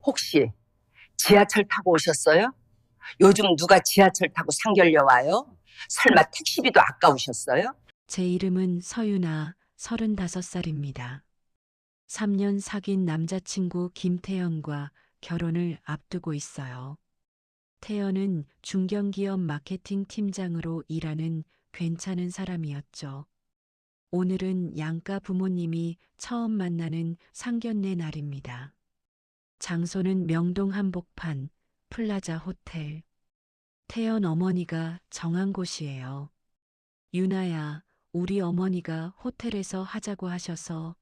혹시 지하철 타고 오셨어요? 요즘 누가 지하철 타고 상결려 와요? 설마 택시비도 아까우셨어요? 제 이름은 서유나 35살입니다. 3년 사귄 남자친구 김태연과 결혼을 앞두고 있어요. 태연은 중견기업 마케팅 팀장으로 일하는 괜찮은 사람이었죠. 오늘은 양가 부모님이 처음 만나는 상견례 날입니다. 장소는 명동 한복판 플라자 호텔. 태연 어머니가 정한 곳이에요. 유나야, 우리 어머니가 호텔에서 하자고 하셔서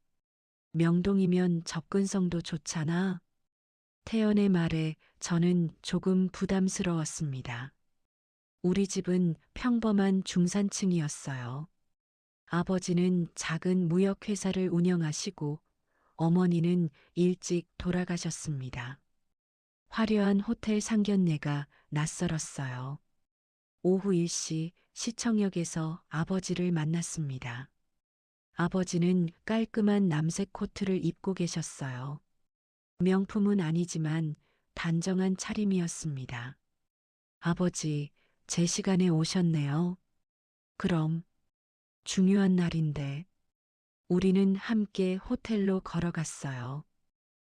명동이면 접근성도 좋잖아. 태연의 말에 저는 조금 부담스러웠습니다. 우리 집은 평범한 중산층이었어요. 아버지는 작은 무역회사를 운영하시고 어머니는 일찍 돌아가셨습니다. 화려한 호텔 상견례가 낯설었어요. 오후 1시 시청역에서 아버지를 만났습니다. 아버지는 깔끔한 남색 코트를 입고 계셨어요. 명품은 아니지만 단정한 차림이었습니다. 아버지, 제 시간에 오셨네요. 그럼 중요한 날인데 우리는 함께 호텔로 걸어갔어요.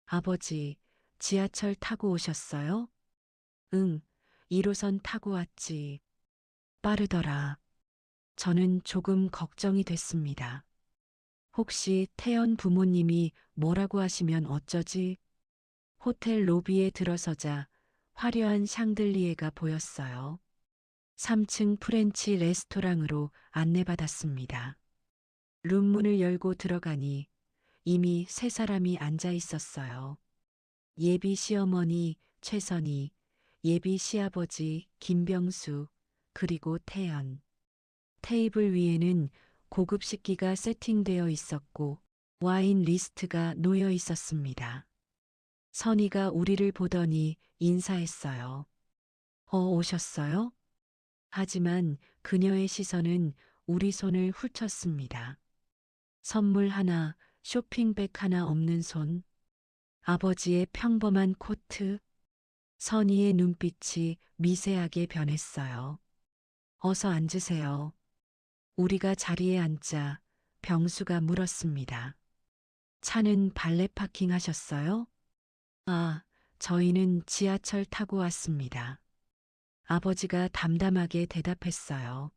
아버지, 지하철 타고 오셨어요? 응, 1호선 타고 왔지. 빠르더라. 저는 조금 걱정이 됐습니다. 혹시 태연 부모님이 뭐라고 하시면 어쩌지? 호텔 로비에 들어서자 화려한 샹들리에가 보였어요. 3층 프렌치 레스토랑으로 안내받았습니다. 룸문을 열고 들어가니 이미 세 사람이 앉아 있었어요. 예비 시어머니 최선희, 예비 시아버지 김병수, 그리고 태연. 테이블 위에는 고급 식기가 세팅되어 있었고 와인 리스트가 놓여 있었습니다. 선희가 우리를 보더니 인사했어요. 오셨어요? 하지만 그녀의 시선은 우리 손을 훑었습니다. 선물 하나, 쇼핑백 하나 없는 손, 아버지의 평범한 코트, 선희의 눈빛이 미세하게 변했어요. 어서 앉으세요. 우리가 자리에 앉자 병수가 물었습니다. 차는 발레 파킹 하셨어요? 아, 저희는 지하철 타고 왔습니다. 아버지가 담담하게 대답했어요.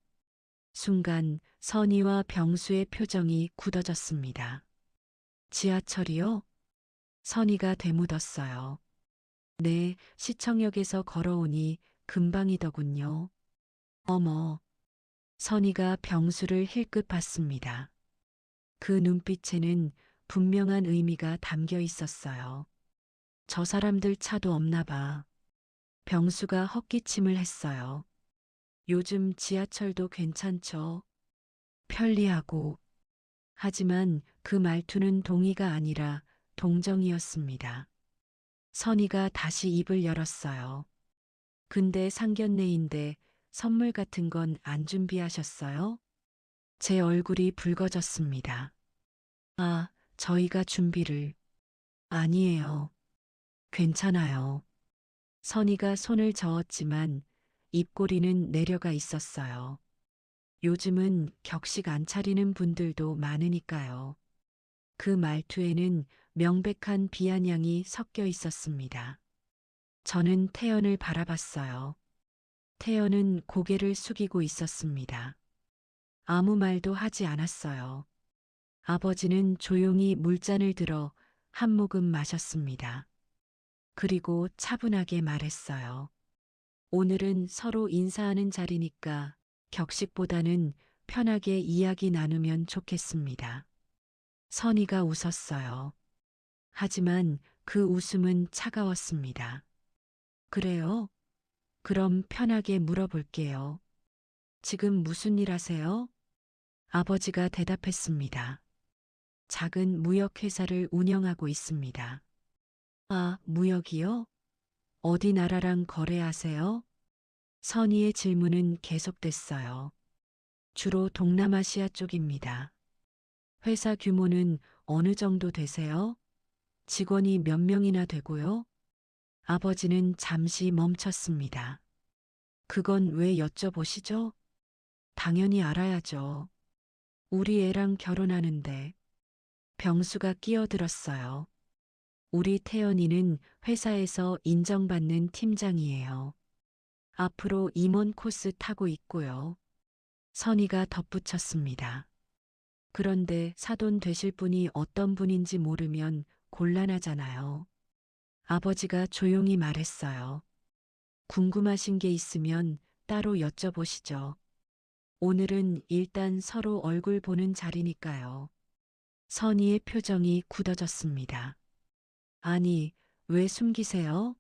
순간 선희와 병수의 표정이 굳어졌습니다. 지하철이요? 선희가 되묻었어요. 네, 시청역에서 걸어오니 금방이더군요. 어머, 선희가 병수를 힐끗 봤습니다. 그 눈빛에는 분명한 의미가 담겨 있었어요. 저 사람들 차도 없나 봐. 병수가 헛기침을 했어요. 요즘 지하철도 괜찮죠? 편리하고. 하지만 그 말투는 동의가 아니라 동정이었습니다. 선희가 다시 입을 열었어요. 근데 상견례인데 선물 같은 건 안 준비하셨어요? 제 얼굴이 붉어졌습니다. 아, 저희가 준비를. 아니에요. 괜찮아요. 선희가 손을 저었지만 입꼬리는 내려가 있었어요. 요즘은 격식 안 차리는 분들도 많으니까요. 그 말투에는 명백한 비아냥이 섞여 있었습니다. 저는 태연을 바라봤어요. 태연은 고개를 숙이고 있었습니다. 아무 말도 하지 않았어요. 아버지는 조용히 물잔을 들어 한 모금 마셨습니다. 그리고 차분하게 말했어요. 오늘은 서로 인사하는 자리니까 격식보다는 편하게 이야기 나누면 좋겠습니다. 선희가 웃었어요. 하지만 그 웃음은 차가웠습니다. 그래요? 그럼 편하게 물어볼게요. 지금 무슨 일 하세요? 아버지가 대답했습니다. 작은 무역회사를 운영하고 있습니다. 아, 무역이요? 어디 나라랑 거래하세요? 선희의 질문은 계속됐어요. 주로 동남아시아 쪽입니다. 회사 규모는 어느 정도 되세요? 직원이 몇 명이나 되고요? 아버지는 잠시 멈췄습니다. 그건 왜 여쭤보시죠? 당연히 알아야죠. 우리 애랑 결혼하는데. 병수가 끼어들었어요. 우리 태연이는 회사에서 인정받는 팀장이에요. 앞으로 임원 코스 타고 있고요. 선희가 덧붙였습니다. 그런데 사돈 되실 분이 어떤 분인지 모르면 곤란하잖아요. 아버지가 조용히 말했어요. 궁금하신 게 있으면 따로 여쭤보시죠. 오늘은 일단 서로 얼굴 보는 자리니까요. 선희의 표정이 굳어졌습니다. 아니, 왜 숨기세요?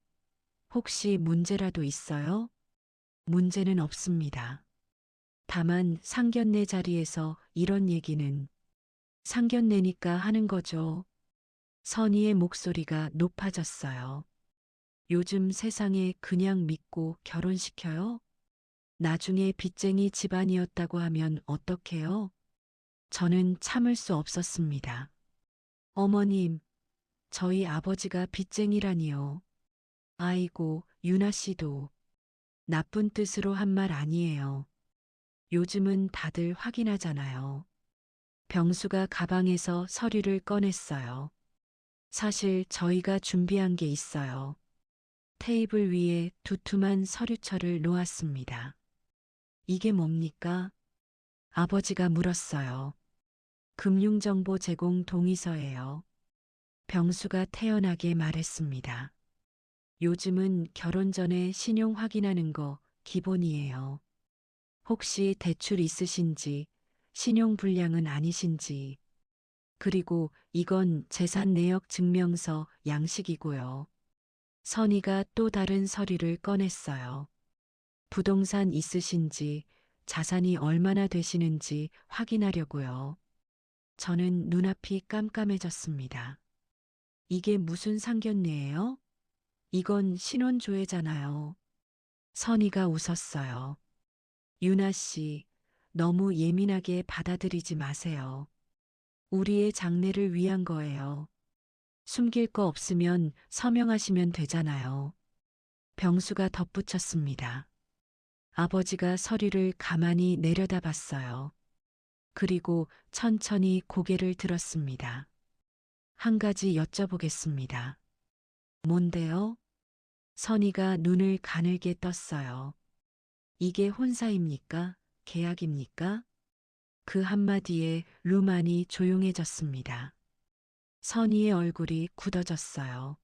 혹시 문제라도 있어요? 문제는 없습니다. 다만 상견례 자리에서 이런 얘기는 상견례니까 하는 거죠. 선희의 목소리가 높아졌어요. 요즘 세상에 그냥 믿고 결혼시켜요? 나중에 빚쟁이 집안이었다고 하면 어떡해요? 저는 참을 수 없었습니다. 어머님, 저희 아버지가 빚쟁이라니요. 아이고, 유나 씨도 나쁜 뜻으로 한 말 아니에요. 요즘은 다들 확인하잖아요. 병수가 가방에서 서류를 꺼냈어요. 사실 저희가 준비한 게 있어요. 테이블 위에 두툼한 서류철을 놓았습니다. 이게 뭡니까? 아버지가 물었어요. 금융정보 제공 동의서예요. 병수가 태연하게 말했습니다. 요즘은 결혼 전에 신용 확인하는 거 기본이에요. 혹시 대출 있으신지, 신용 불량은 아니신지, 그리고 이건 재산 내역 증명서 양식이고요. 선희가 또 다른 서류를 꺼냈어요. 부동산 있으신지, 자산이 얼마나 되시는지 확인하려고요. 저는 눈앞이 깜깜해졌습니다. 이게 무슨 상견례예요? 이건 신혼조회잖아요. 선희가 웃었어요. 유나 씨, 너무 예민하게 받아들이지 마세요. 우리의 장래를 위한 거예요. 숨길 거 없으면 서명하시면 되잖아요. 병수가 덧붙였습니다. 아버지가 서류를 가만히 내려다봤어요. 그리고 천천히 고개를 들었습니다. 한 가지 여쭤보겠습니다. 뭔데요? 선희가 눈을 가늘게 떴어요. 이게 혼사입니까? 계약입니까? 그 한마디에 루만이 조용해졌습니다. 선희의 얼굴이 굳어졌어요.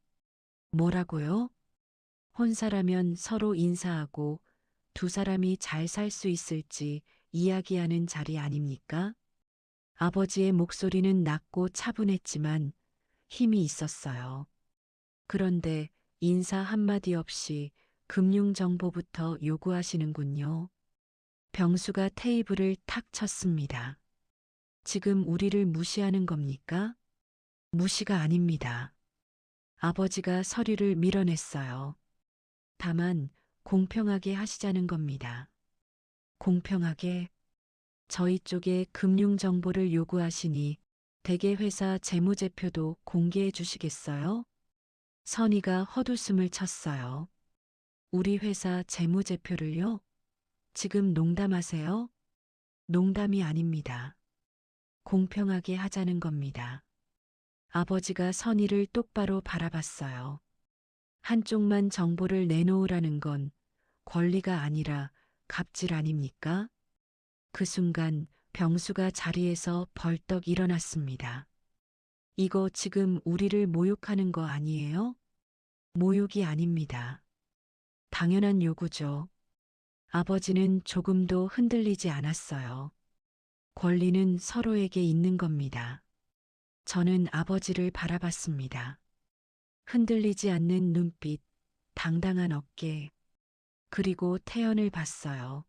뭐라고요? 혼사라면 서로 인사하고 두 사람이 잘 살 수 있을지 이야기하는 자리 아닙니까? 아버지의 목소리는 낮고 차분했지만 힘이 있었어요. 그런데 인사 한마디 없이 금융정보부터 요구하시는군요. 병수가 테이블을 탁 쳤습니다. 지금 우리를 무시하는 겁니까? 무시가 아닙니다. 아버지가 서류를 밀어냈어요. 다만 공평하게 하시자는 겁니다. 공평하게 저희 쪽에 금융정보를 요구하시니 대개회사 재무제표도 공개해 주시겠어요? 선희가 헛웃음을 쳤어요. 우리 회사 재무제표를요? 지금 농담하세요? 농담이 아닙니다. 공평하게 하자는 겁니다. 아버지가 선희를 똑바로 바라봤어요. 한쪽만 정보를 내놓으라는 건 권리가 아니라 갑질 아닙니까? 그 순간 병수가 자리에서 벌떡 일어났습니다. 이거 지금 우리를 모욕하는 거 아니에요? 모욕이 아닙니다. 당연한 요구죠. 아버지는 조금도 흔들리지 않았어요. 권리는 서로에게 있는 겁니다. 저는 아버지를 바라봤습니다. 흔들리지 않는 눈빛, 당당한 어깨, 그리고 태연을 봤어요.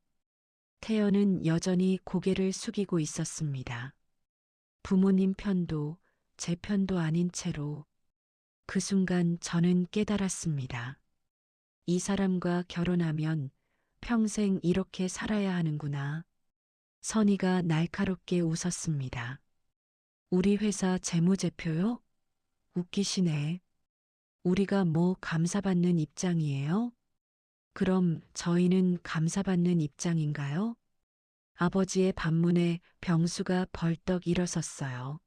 태연은 여전히 고개를 숙이고 있었습니다. 부모님 편도 제 편도 아닌 채로 그 순간 저는 깨달았습니다. 이 사람과 결혼하면 평생 이렇게 살아야 하는구나. 선희가 날카롭게 웃었습니다. 우리 회사 재무제표요? 웃기시네. 우리가 뭐 감사받는 입장이에요? 그럼 저희는 감사받는 입장인가요? 아버지의 반문에 병수가 벌떡 일어섰어요.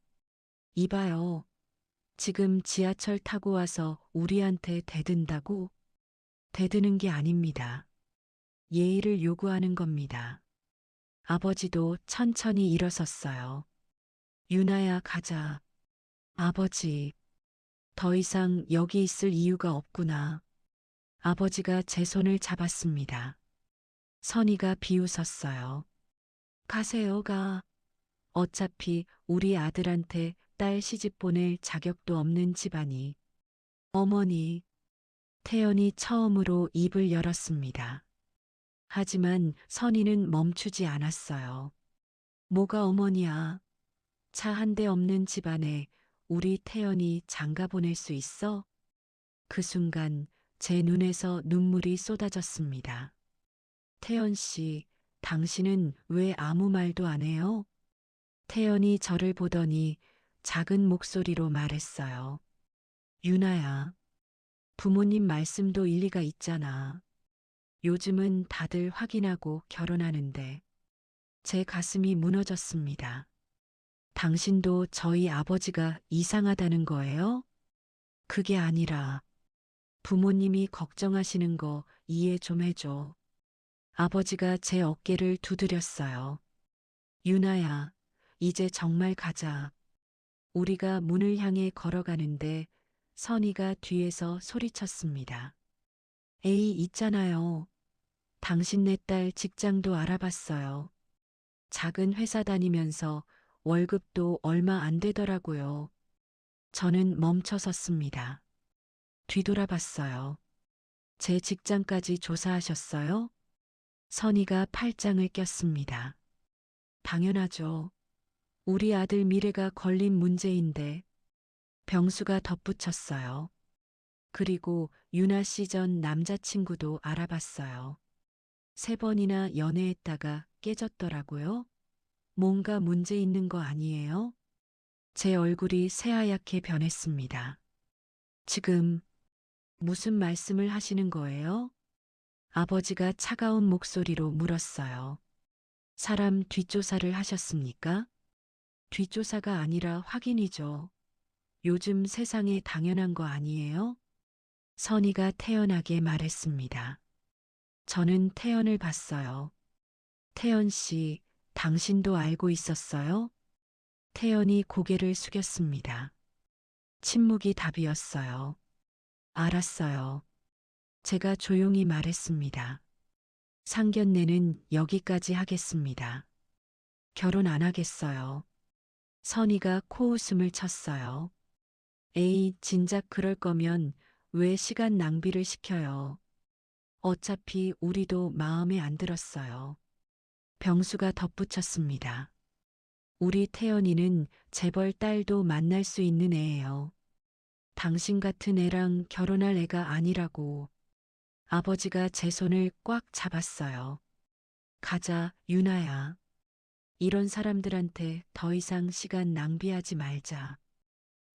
이봐요. 지금 지하철 타고 와서 우리한테 대든다고? 대드는 게 아닙니다. 예의를 요구하는 겁니다. 아버지도 천천히 일어섰어요. 유나야, 가자. 아버지, 더 이상 여기 있을 이유가 없구나. 아버지가 제 손을 잡았습니다. 선이가 비웃었어요. 가세요, 가. 어차피 우리 아들한테 딸 시집 보낼 자격도 없는 집안이. 어머니, 태연이 처음으로 입을 열었습니다. 하지만 선이는 멈추지 않았어요. 뭐가 어머니야? 차 한 대 없는 집안에 우리 태연이 장가 보낼 수 있어? 그 순간 제 눈에서 눈물이 쏟아졌습니다. 태연 씨, 당신은 왜 아무 말도 안 해요? 태연이 저를 보더니 작은 목소리로 말했어요. 유나야, 부모님 말씀도 일리가 있잖아. 요즘은 다들 확인하고 결혼하는데 제 가슴이 무너졌습니다. 당신도 저희 아버지가 이상하다는 거예요? 그게 아니라 부모님이 걱정하시는 거 이해 좀 해줘. 아버지가 제 어깨를 두드렸어요. 유나야, 이제 정말 가자. 우리가 문을 향해 걸어가는데 선이가 뒤에서 소리쳤습니다. 에이, 있잖아요. 당신 내 딸 직장도 알아봤어요. 작은 회사 다니면서 월급도 얼마 안 되더라고요. 저는 멈춰섰습니다. 뒤돌아봤어요. 제 직장까지 조사하셨어요? 선이가 팔짱을 꼈습니다. 당연하죠. 우리 아들 미래가 걸린 문제인데 병수가 덧붙였어요. 그리고 유나 씨 전 남자친구도 알아봤어요. 3번이나 연애했다가 깨졌더라고요. 뭔가 문제 있는 거 아니에요? 제 얼굴이 새하얗게 변했습니다. 지금 무슨 말씀을 하시는 거예요? 아버지가 차가운 목소리로 물었어요. 사람 뒷조사를 하셨습니까? 뒷조사가 아니라 확인이죠. 요즘 세상에 당연한 거 아니에요? 선이가 태연하게 말했습니다. 저는 태연을 봤어요. 태연 씨, 당신도 알고 있었어요? 태연이 고개를 숙였습니다. 침묵이 답이었어요. 알았어요. 제가 조용히 말했습니다. 상견례는 여기까지 하겠습니다. 결혼 안 하겠어요. 선이가 코웃음을 쳤어요. 에이, 진작 그럴 거면 왜 시간 낭비를 시켜요. 어차피 우리도 마음에 안 들었어요. 병수가 덧붙였습니다. 우리 태연이는 재벌 딸도 만날 수 있는 애예요. 당신 같은 애랑 결혼할 애가 아니라고. 아버지가 제 손을 꽉 잡았어요. 가자, 유나야. 이런 사람들한테 더 이상 시간 낭비하지 말자.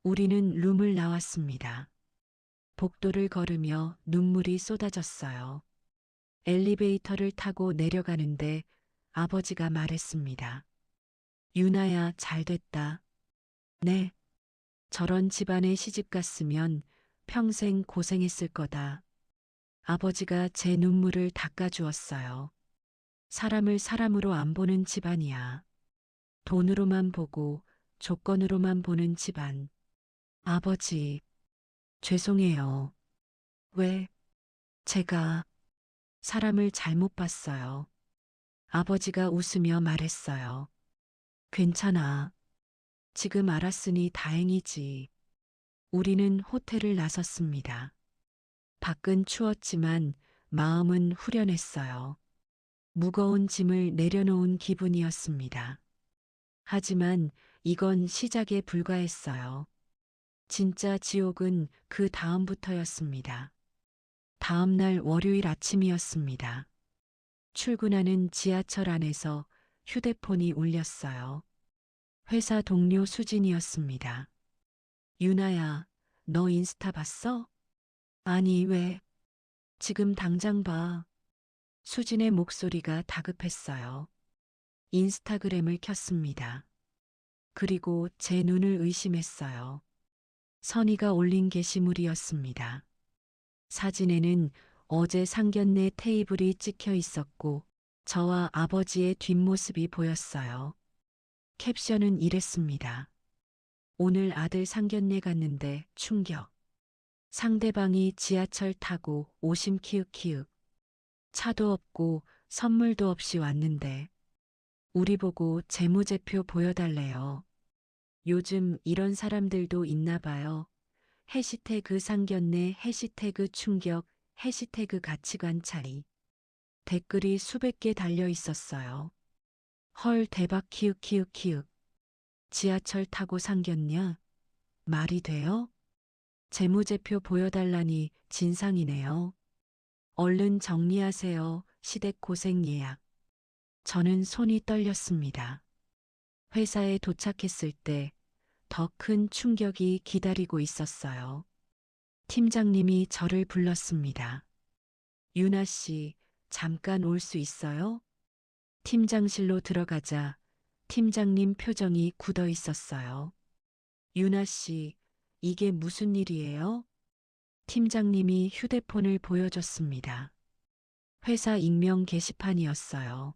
우리는 룸을 나왔습니다. 복도를 걸으며 눈물이 쏟아졌어요. 엘리베이터를 타고 내려가는데 아버지가 말했습니다. 유나야, 잘 됐다. 네. 저런 집안에 시집 갔으면 평생 고생했을 거다. 아버지가 제 눈물을 닦아주었어요. 사람을 사람으로 안 보는 집안이야. 돈으로만 보고 조건으로만 보는 집안. 아버지, 죄송해요. 왜? 제가 사람을 잘못 봤어요. 아버지가 웃으며 말했어요. 괜찮아. 지금 알았으니 다행이지. 우리는 호텔을 나섰습니다. 밖은 추웠지만 마음은 후련했어요. 무거운 짐을 내려놓은 기분이었습니다. 하지만 이건 시작에 불과했어요. 진짜 지옥은 그 다음부터였습니다. 다음 날 월요일 아침이었습니다. 출근하는 지하철 안에서 휴대폰이 울렸어요. 회사 동료 수진이었습니다. 유나야, 너 인스타 봤어? 아니, 왜? 지금 당장 봐. 수진의 목소리가 다급했어요. 인스타그램을 켰습니다. 그리고 제 눈을 의심했어요. 선희가 올린 게시물이었습니다. 사진에는 어제 상견례 테이블이 찍혀 있었고 저와 아버지의 뒷모습이 보였어요. 캡션은 이랬습니다. 오늘 아들 상견례 갔는데 충격. 상대방이 지하철 타고 오심 키읔키읔. 차도 없고 선물도 없이 왔는데 우리 보고 재무제표 보여달래요. 요즘 이런 사람들도 있나 봐요. 해시태그 상견례, 해시태그 충격, 해시태그 가치관 차이. 댓글이 수백 개 달려 있었어요. 헐 대박 키읔키읔키읔. 지하철 타고 상견냐? 말이 돼요? 재무제표 보여달라니 진상이네요. 얼른 정리하세요. 시댁 고생 예약. 저는 손이 떨렸습니다. 회사에 도착했을 때 더 큰 충격이 기다리고 있었어요. 팀장님이 저를 불렀습니다. 유나 씨, 잠깐 올 수 있어요? 팀장실로 들어가자 팀장님 표정이 굳어 있었어요. 유나 씨, 이게 무슨 일이에요? 팀장님이 휴대폰을 보여줬습니다. 회사 익명 게시판이었어요.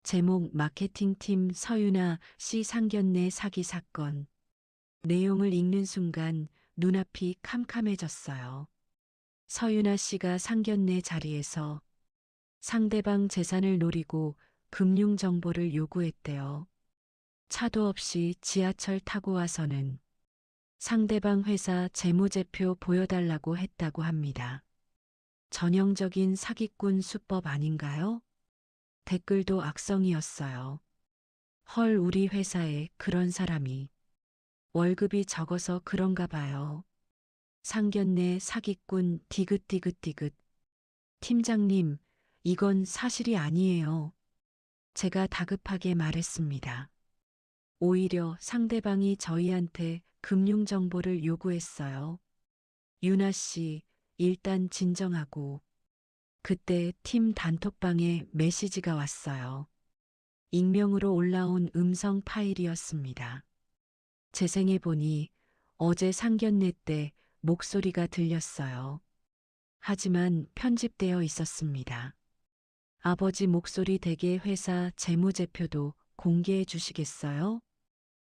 제목 마케팅팀 서유나 씨 상견례 사기 사건. 내용을 읽는 순간 눈앞이 캄캄해졌어요. 서유나 씨가 상견례 자리에서 상대방 재산을 노리고 금융 정보를 요구했대요. 차도 없이 지하철 타고 와서는 상대방 회사 재무제표 보여달라고 했다고 합니다. 전형적인 사기꾼 수법 아닌가요? 댓글도 악성이었어요. 헐, 우리 회사에 그런 사람이. 월급이 적어서 그런가 봐요. 상견례 사기꾼 디귿디귿디귿. 팀장님, 이건 사실이 아니에요. 제가 다급하게 말했습니다. 오히려 상대방이 저희한테 금융 정보를 요구했어요. 유나 씨, 일단 진정하고. 그때 팀 단톡방에 메시지가 왔어요. 익명으로 올라온 음성 파일이었습니다. 재생해 보니 어제 상견례 때 목소리가 들렸어요. 하지만 편집되어 있었습니다. 아버지 목소리 댁의 회사 재무제표도 공개해 주시겠어요?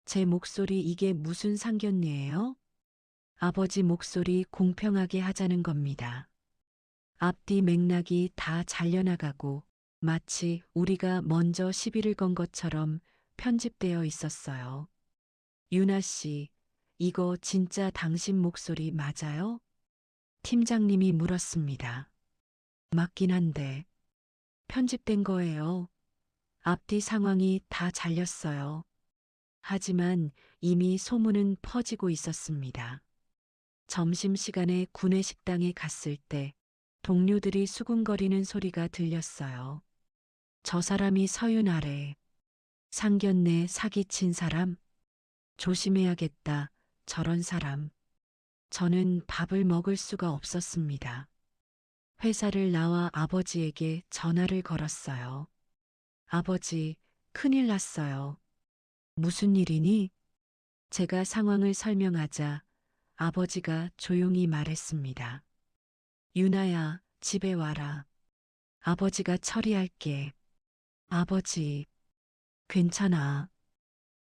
제 목소리 이게 무슨 상견례예요? 아버지 목소리 공평하게 하자는 겁니다. 앞뒤 맥락이 다 잘려나가고 마치 우리가 먼저 시비를 건 것처럼 편집되어 있었어요. 유나 씨, 이거 진짜 당신 목소리 맞아요? 팀장님이 물었습니다. 맞긴 한데, 편집된 거예요. 앞뒤 상황이 다 잘렸어요. 하지만 이미 소문은 퍼지고 있었습니다. 점심시간에 구내식당에 갔을 때 동료들이 수군거리는 소리가 들렸어요. 저 사람이 서윤아래. 상견례 사기친 사람? 조심해야겠다. 저런 사람. 저는 밥을 먹을 수가 없었습니다. 회사를 나와 아버지에게 전화를 걸었어요. 아버지, 큰일 났어요. 무슨 일이니? 제가 상황을 설명하자 아버지가 조용히 말했습니다. 유나야, 집에 와라. 아버지가 처리할게. 아버지, 괜찮아.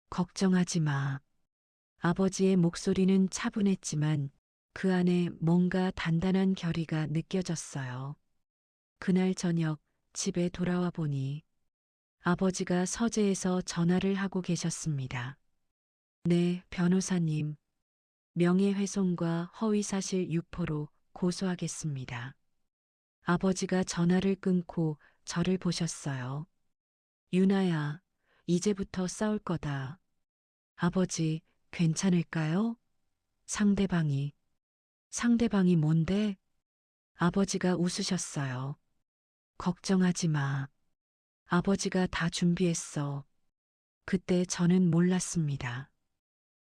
걱정하지 마. 아버지의 목소리는 차분했지만 그 안에 뭔가 단단한 결의가 느껴졌어요. 그날 저녁 집에 돌아와 보니 아버지가 서재에서 전화를 하고 계셨습니다. 네, 변호사님. 명예훼손과 허위사실 유포로 고소하겠습니다. 아버지가 전화를 끊고 저를 보셨어요. 유나야, 이제부터 싸울 거다. 아버지, 괜찮을까요? 상대방이. 상대방이 뭔데? 아버지가 웃으셨어요. 걱정하지 마. 아버지가 다 준비했어. 그때 저는 몰랐습니다.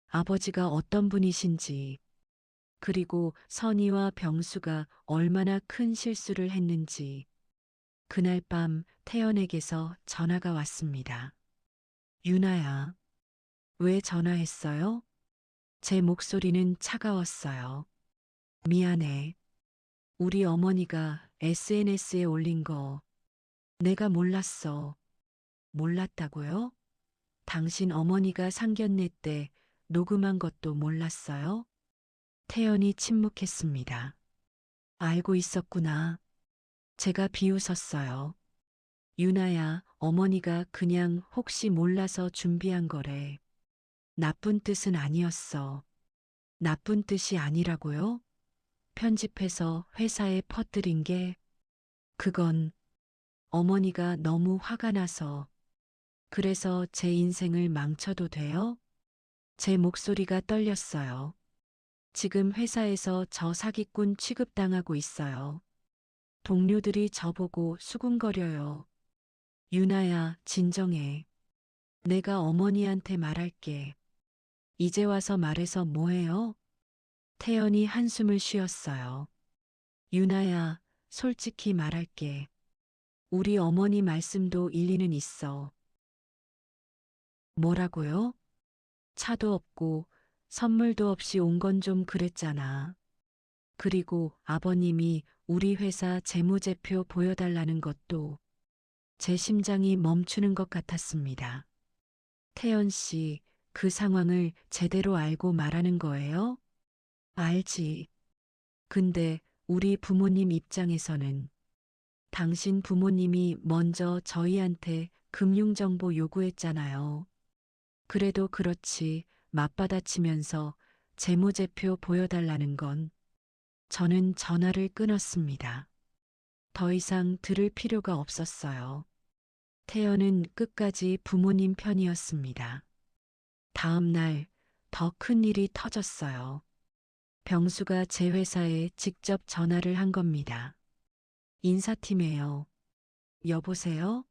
아버지가 어떤 분이신지, 그리고 선희와 병수가 얼마나 큰 실수를 했는지 그날 밤 태연에게서 전화가 왔습니다. 유나야, 왜 전화했어요? 제 목소리는 차가웠어요. 미안해. 우리 어머니가 SNS에 올린 거 내가 몰랐어. 몰랐다고요? 당신 어머니가 상견례 때 녹음한 것도 몰랐어요? 태연이 침묵했습니다. 알고 있었구나. 제가 비웃었어요. 유나야, 어머니가 그냥 혹시 몰라서 준비한 거래. 나쁜 뜻은 아니었어. 나쁜 뜻이 아니라고요? 편집해서 회사에 퍼뜨린 게 그건 어머니가 너무 화가 나서 그래서 제 인생을 망쳐도 돼요? 제 목소리가 떨렸어요. 지금 회사에서 저 사기꾼 취급당하고 있어요. 동료들이 저보고 수군거려요. 유나야, 진정해. 내가 어머니한테 말할게. 이제 와서 말해서 뭐해요? 태연이 한숨을 쉬었어요. 유나야, 솔직히 말할게. 우리 어머니 말씀도 일리는 있어. 뭐라고요? 차도 없고 선물도 없이 온 건 좀 그랬잖아. 그리고 아버님이 우리 회사 재무제표 보여달라는 것도 제 심장이 멈추는 것 같았습니다. 태연 씨, 그 상황을 제대로 알고 말하는 거예요? 알지. 근데 우리 부모님 입장에서는 당신 부모님이 먼저 저희한테 금융정보 요구했잖아요. 그래도 그렇지 맞받아치면서 재무제표 보여달라는 건 저는 전화를 끊었습니다. 더 이상 들을 필요가 없었어요. 태연은 끝까지 부모님 편이었습니다. 다음 날 더 큰 일이 터졌어요. 병수가 제 회사에 직접 전화를 한 겁니다. 인사팀에요. 여보세요?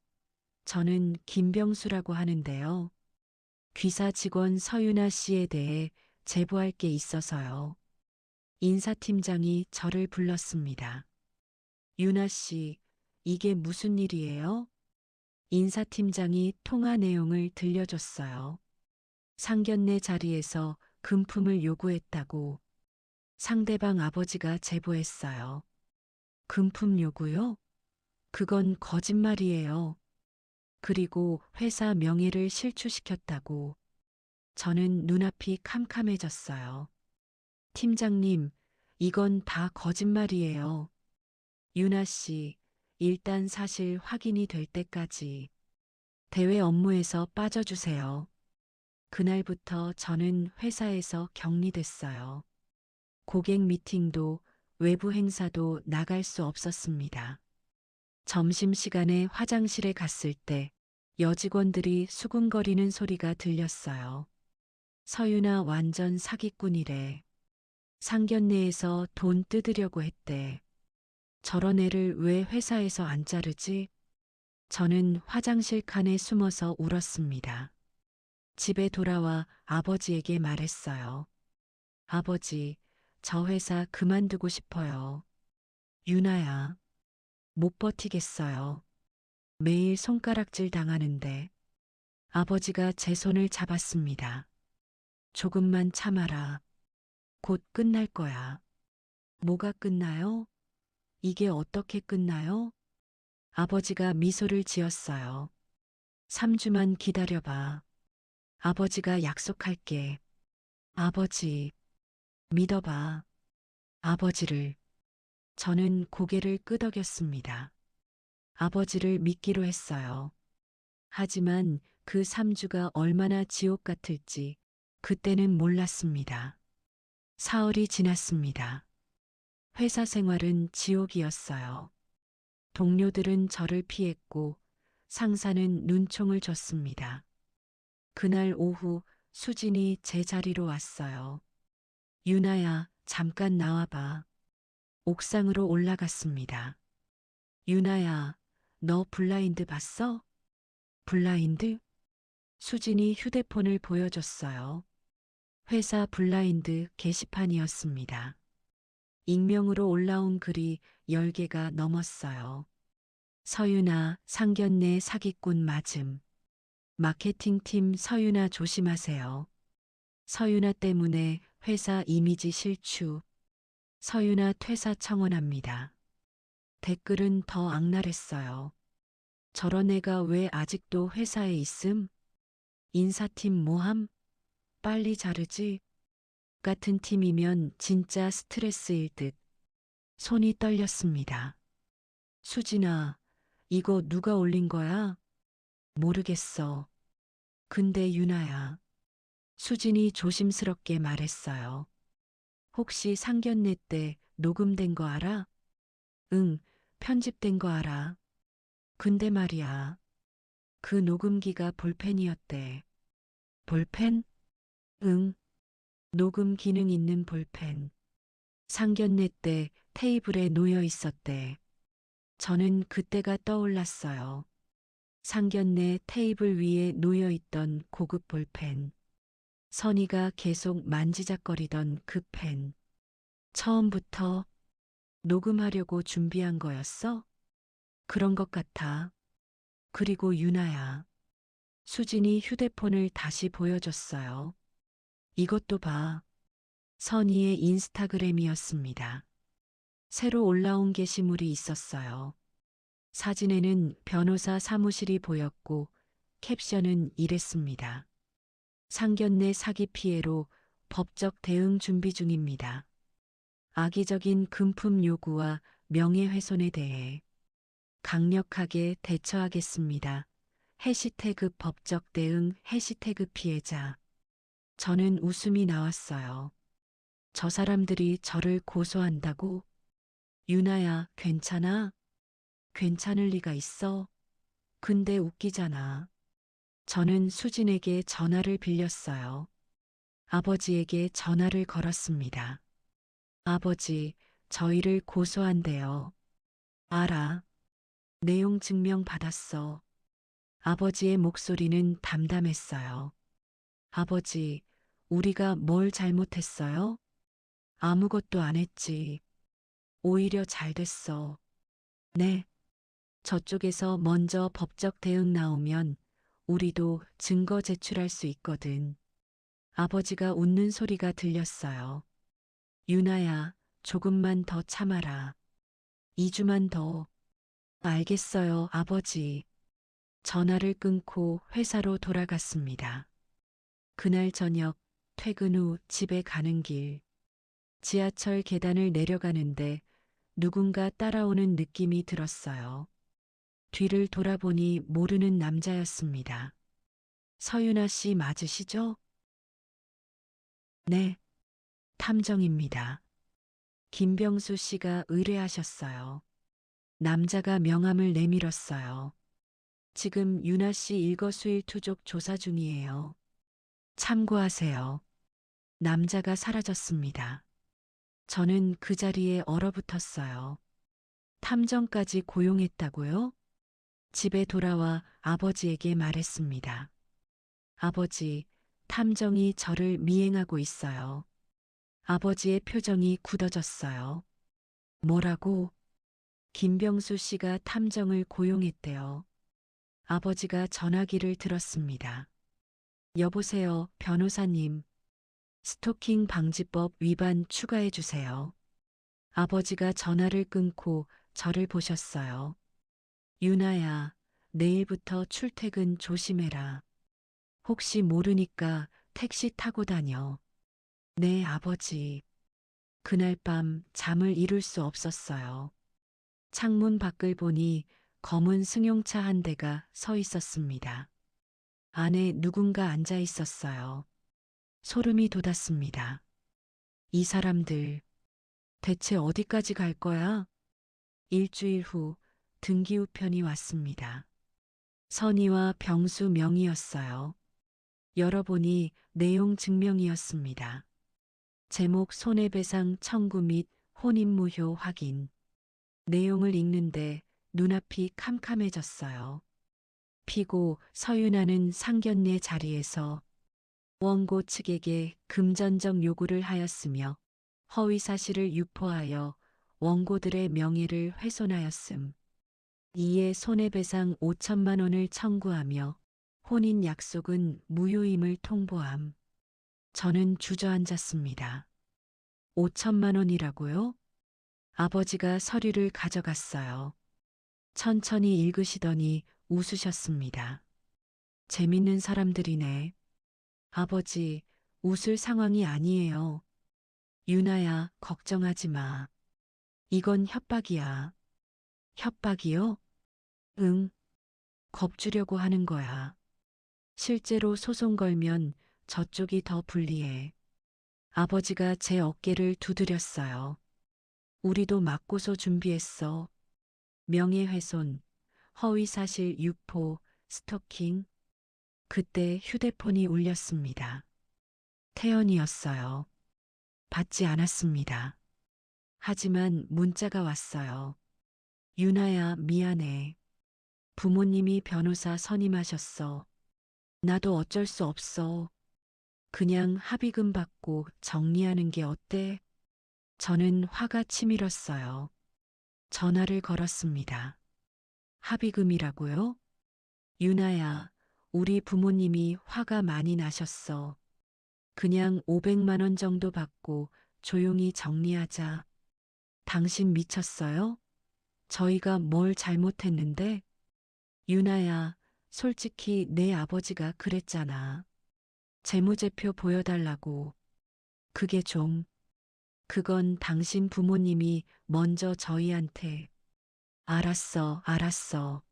저는 김병수라고 하는데요. 귀사 직원 서유나 씨에 대해 제보할 게 있어서요. 인사팀장이 저를 불렀습니다. 유나 씨, 이게 무슨 일이에요? 인사팀장이 통화 내용을 들려줬어요. 상견례 자리에서 금품을 요구했다고 상대방 아버지가 제보했어요. 금품 요구요? 그건 거짓말이에요. 그리고 회사 명예를 실추시켰다고 저는 눈앞이 캄캄해졌어요. 팀장님, 이건 다 거짓말이에요. 유나 씨, 일단 사실 확인이 될 때까지 대외 업무에서 빠져주세요. 그날부터 저는 회사에서 격리됐어요. 고객 미팅도 외부 행사도 나갈 수 없었습니다. 점심시간에 화장실에 갔을 때 여직원들이 수군거리는 소리가 들렸어요. 서유나 완전 사기꾼이래. 상견례에서 돈 뜯으려고 했대. 저런 애를 왜 회사에서 안 자르지? 저는 화장실 칸에 숨어서 울었습니다. 집에 돌아와 아버지에게 말했어요. 아버지, 저 회사 그만두고 싶어요. 유나야, 못 버티겠어요. 매일 손가락질 당하는데 아버지가 제 손을 잡았습니다. 조금만 참아라. 곧 끝날 거야. 뭐가 끝나요? 이게 어떻게 끝나요? 아버지가 미소를 지었어요. 3주만 기다려봐. 아버지가 약속할게. 아버지, 믿어봐. 아버지를. 저는 고개를 끄덕였습니다. 아버지를 믿기로 했어요. 하지만 그 3주가 얼마나 지옥 같을지 그때는 몰랐습니다. 사흘이 지났습니다. 회사 생활은 지옥이었어요. 동료들은 저를 피했고 상사는 눈총을 줬습니다. 그날 오후 수진이 제 자리로 왔어요. 유나야, 잠깐 나와봐. 옥상으로 올라갔습니다. 유나야, 너 블라인드 봤어? 블라인드? 수진이 휴대폰을 보여줬어요. 회사 블라인드 게시판이었습니다. 익명으로 올라온 글이 10개가 넘었어요. 서윤아, 상견례 사기꾼 맞음. 마케팅팀 서윤아 조심하세요. 서윤아 때문에 회사 이미지 실추. 서윤아 퇴사 청원합니다. 댓글은 더 악랄했어요. 저런 애가 왜 아직도 회사에 있음? 인사팀 모함? 빨리 자르지? 같은 팀이면 진짜 스트레스일 듯. 손이 떨렸습니다. 수진아, 이거 누가 올린 거야? 모르겠어. 근데 유나야. 수진이 조심스럽게 말했어요. 혹시 상견례 때 녹음된 거 알아? 응, 편집된 거 알아. 근데 말이야. 그 녹음기가 볼펜이었대. 볼펜? 응, 녹음 기능 있는 볼펜. 상견례 때 테이블에 놓여 있었대. 저는 그때가 떠올랐어요. 상견례 테이블 위에 놓여 있던 고급 볼펜. 선이가 계속 만지작거리던 그 펜. 처음부터 녹음하려고 준비한 거였어? 그런 것 같아. 그리고 유나야. 수진이 휴대폰을 다시 보여줬어요. 이것도 봐. 선희의 인스타그램이었습니다. 새로 올라온 게시물이 있었어요. 사진에는 변호사 사무실이 보였고 캡션은 이랬습니다. 상견례 사기 피해로 법적 대응 준비 중입니다. 악의적인 금품 요구와 명예훼손에 대해 강력하게 대처하겠습니다. 해시태그 법적 대응 해시태그 피해자. 저는 웃음이 나왔어요. 저 사람들이 저를 고소한다고? 유나야, 괜찮아? 괜찮을 리가 있어? 근데 웃기잖아. 저는 수진에게 전화를 빌렸어요. 아버지에게 전화를 걸었습니다. 아버지, 저희를 고소한대요. 알아. 내용 증명 받았어. 아버지의 목소리는 담담했어요. 아버지, 우리가 뭘 잘못했어요? 아무것도 안 했지. 오히려 잘 됐어. 네. 저쪽에서 먼저 법적 대응 나오면 우리도 증거 제출할 수 있거든. 아버지가 웃는 소리가 들렸어요. 유나야, 조금만 더 참아라. 2주만 더. 알겠어요, 아버지. 전화를 끊고 회사로 돌아갔습니다. 그날 저녁 퇴근 후 집에 가는 길. 지하철 계단을 내려가는데 누군가 따라오는 느낌이 들었어요. 뒤를 돌아보니 모르는 남자였습니다. 서윤아 씨 맞으시죠? 네, 탐정입니다. 김병수 씨가 의뢰하셨어요. 남자가 명함을 내밀었어요. 지금 유나 씨 일거수일투족 조사 중이에요. 참고하세요. 남자가 사라졌습니다. 저는 그 자리에 얼어붙었어요. 탐정까지 고용했다고요? 집에 돌아와 아버지에게 말했습니다. 아버지, 탐정이 저를 미행하고 있어요. 아버지의 표정이 굳어졌어요. 뭐라고? 김병수 씨가 탐정을 고용했대요. 아버지가 전화기를 들었습니다. 여보세요, 변호사님. 스토킹 방지법 위반 추가해 주세요. 아버지가 전화를 끊고 저를 보셨어요. 유나야, 내일부터 출퇴근 조심해라. 혹시 모르니까 택시 타고 다녀. 네, 아버지. 그날 밤 잠을 이룰 수 없었어요. 창문 밖을 보니 검은 승용차 한 대가 서 있었습니다. 안에 누군가 앉아 있었어요. 소름이 돋았습니다. 이 사람들 대체 어디까지 갈 거야? 일주일 후 등기우편이 왔습니다. 선희와 병수 명의였어요. 열어보니 내용 증명이었습니다. 제목 손해배상 청구 및 혼인무효 확인. 내용을 읽는데 눈앞이 캄캄해졌어요. 피고 서윤아는 상견례 자리에서 원고 측에게 금전적 요구를 하였으며 허위 사실을 유포하여 원고들의 명예를 훼손하였음. 이에 손해배상 5천만 원을 청구하며 혼인 약속은 무효임을 통보함. 저는 주저앉았습니다. 5천만 원이라고요? 아버지가 서류를 가져갔어요. 천천히 읽으시더니 웃으셨습니다. 재밌는 사람들이네. 아버지, 웃을 상황이 아니에요. 유나야, 걱정하지 마. 이건 협박이야. 협박이요? 응, 겁주려고 하는 거야. 실제로 소송 걸면 저쪽이 더 불리해. 아버지가 제 어깨를 두드렸어요. 우리도 맞고서 준비했어. 명예훼손, 허위사실 유포, 스토킹. 그때 휴대폰이 울렸습니다. 태연이었어요. 받지 않았습니다. 하지만 문자가 왔어요. 유나야, 미안해. 부모님이 변호사 선임하셨어. 나도 어쩔 수 없어. 그냥 합의금 받고 정리하는 게 어때? 저는 화가 치밀었어요. 전화를 걸었습니다. 합의금이라고요? 유나야, 우리 부모님이 화가 많이 나셨어. 그냥 500만 원 정도 받고 조용히 정리하자. 당신 미쳤어요? 저희가 뭘 잘못했는데? 유나야, 솔직히 내 아버지가 그랬잖아. 재무제표 보여달라고. 그게 좀, 그건 당신 부모님이 먼저 저희한테. 알았어, 알았어.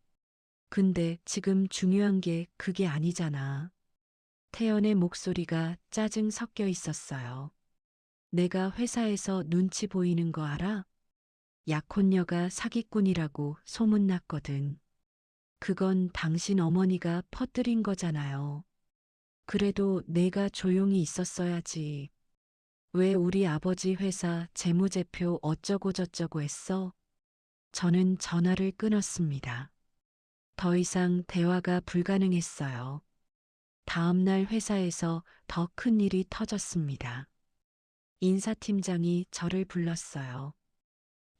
근데 지금 중요한 게 그게 아니잖아. 태연의 목소리가 짜증 섞여 있었어요. 내가 회사에서 눈치 보이는 거 알아? 약혼녀가 사기꾼이라고 소문났거든. 그건 당신 어머니가 퍼뜨린 거잖아요. 그래도 내가 조용히 있었어야지. 왜 우리 아버지 회사 재무제표 어쩌고저쩌고 했어? 저는 전화를 끊었습니다. 더 이상 대화가 불가능했어요. 다음 날 회사에서 더 큰 일이 터졌습니다. 인사팀장이 저를 불렀어요.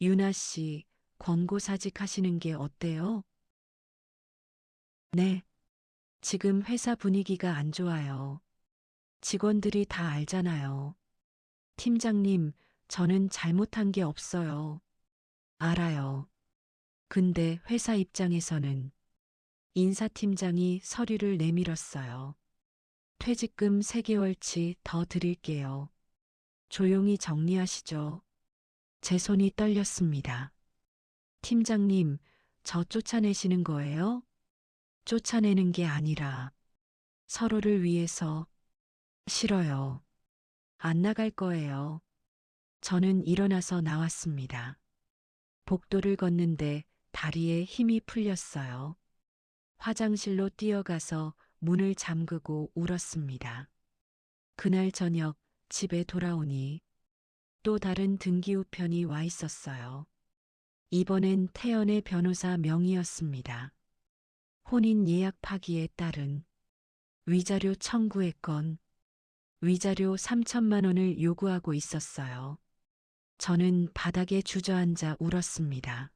유나 씨, 권고사직 하시는 게 어때요? 네, 지금 회사 분위기가 안 좋아요. 직원들이 다 알잖아요. 팀장님, 저는 잘못한 게 없어요. 알아요. 근데 회사 입장에서는 인사팀장이 서류를 내밀었어요. 퇴직금 3개월치 더 드릴게요. 조용히 정리하시죠. 제 손이 떨렸습니다. 팀장님, 저 쫓아내시는 거예요? 쫓아내는 게 아니라 서로를 위해서 싫어요. 안 나갈 거예요. 저는 일어나서 나왔습니다. 복도를 걷는데 다리에 힘이 풀렸어요. 화장실로 뛰어가서 문을 잠그고 울었습니다. 그날 저녁 집에 돌아오니 또 다른 등기우편이 와 있었어요. 이번엔 태연의 변호사 명의였습니다. 혼인 예약 파기에 따른 위자료 청구의 건, 위자료 3천만 원을 요구하고 있었어요. 저는 바닥에 주저앉아 울었습니다.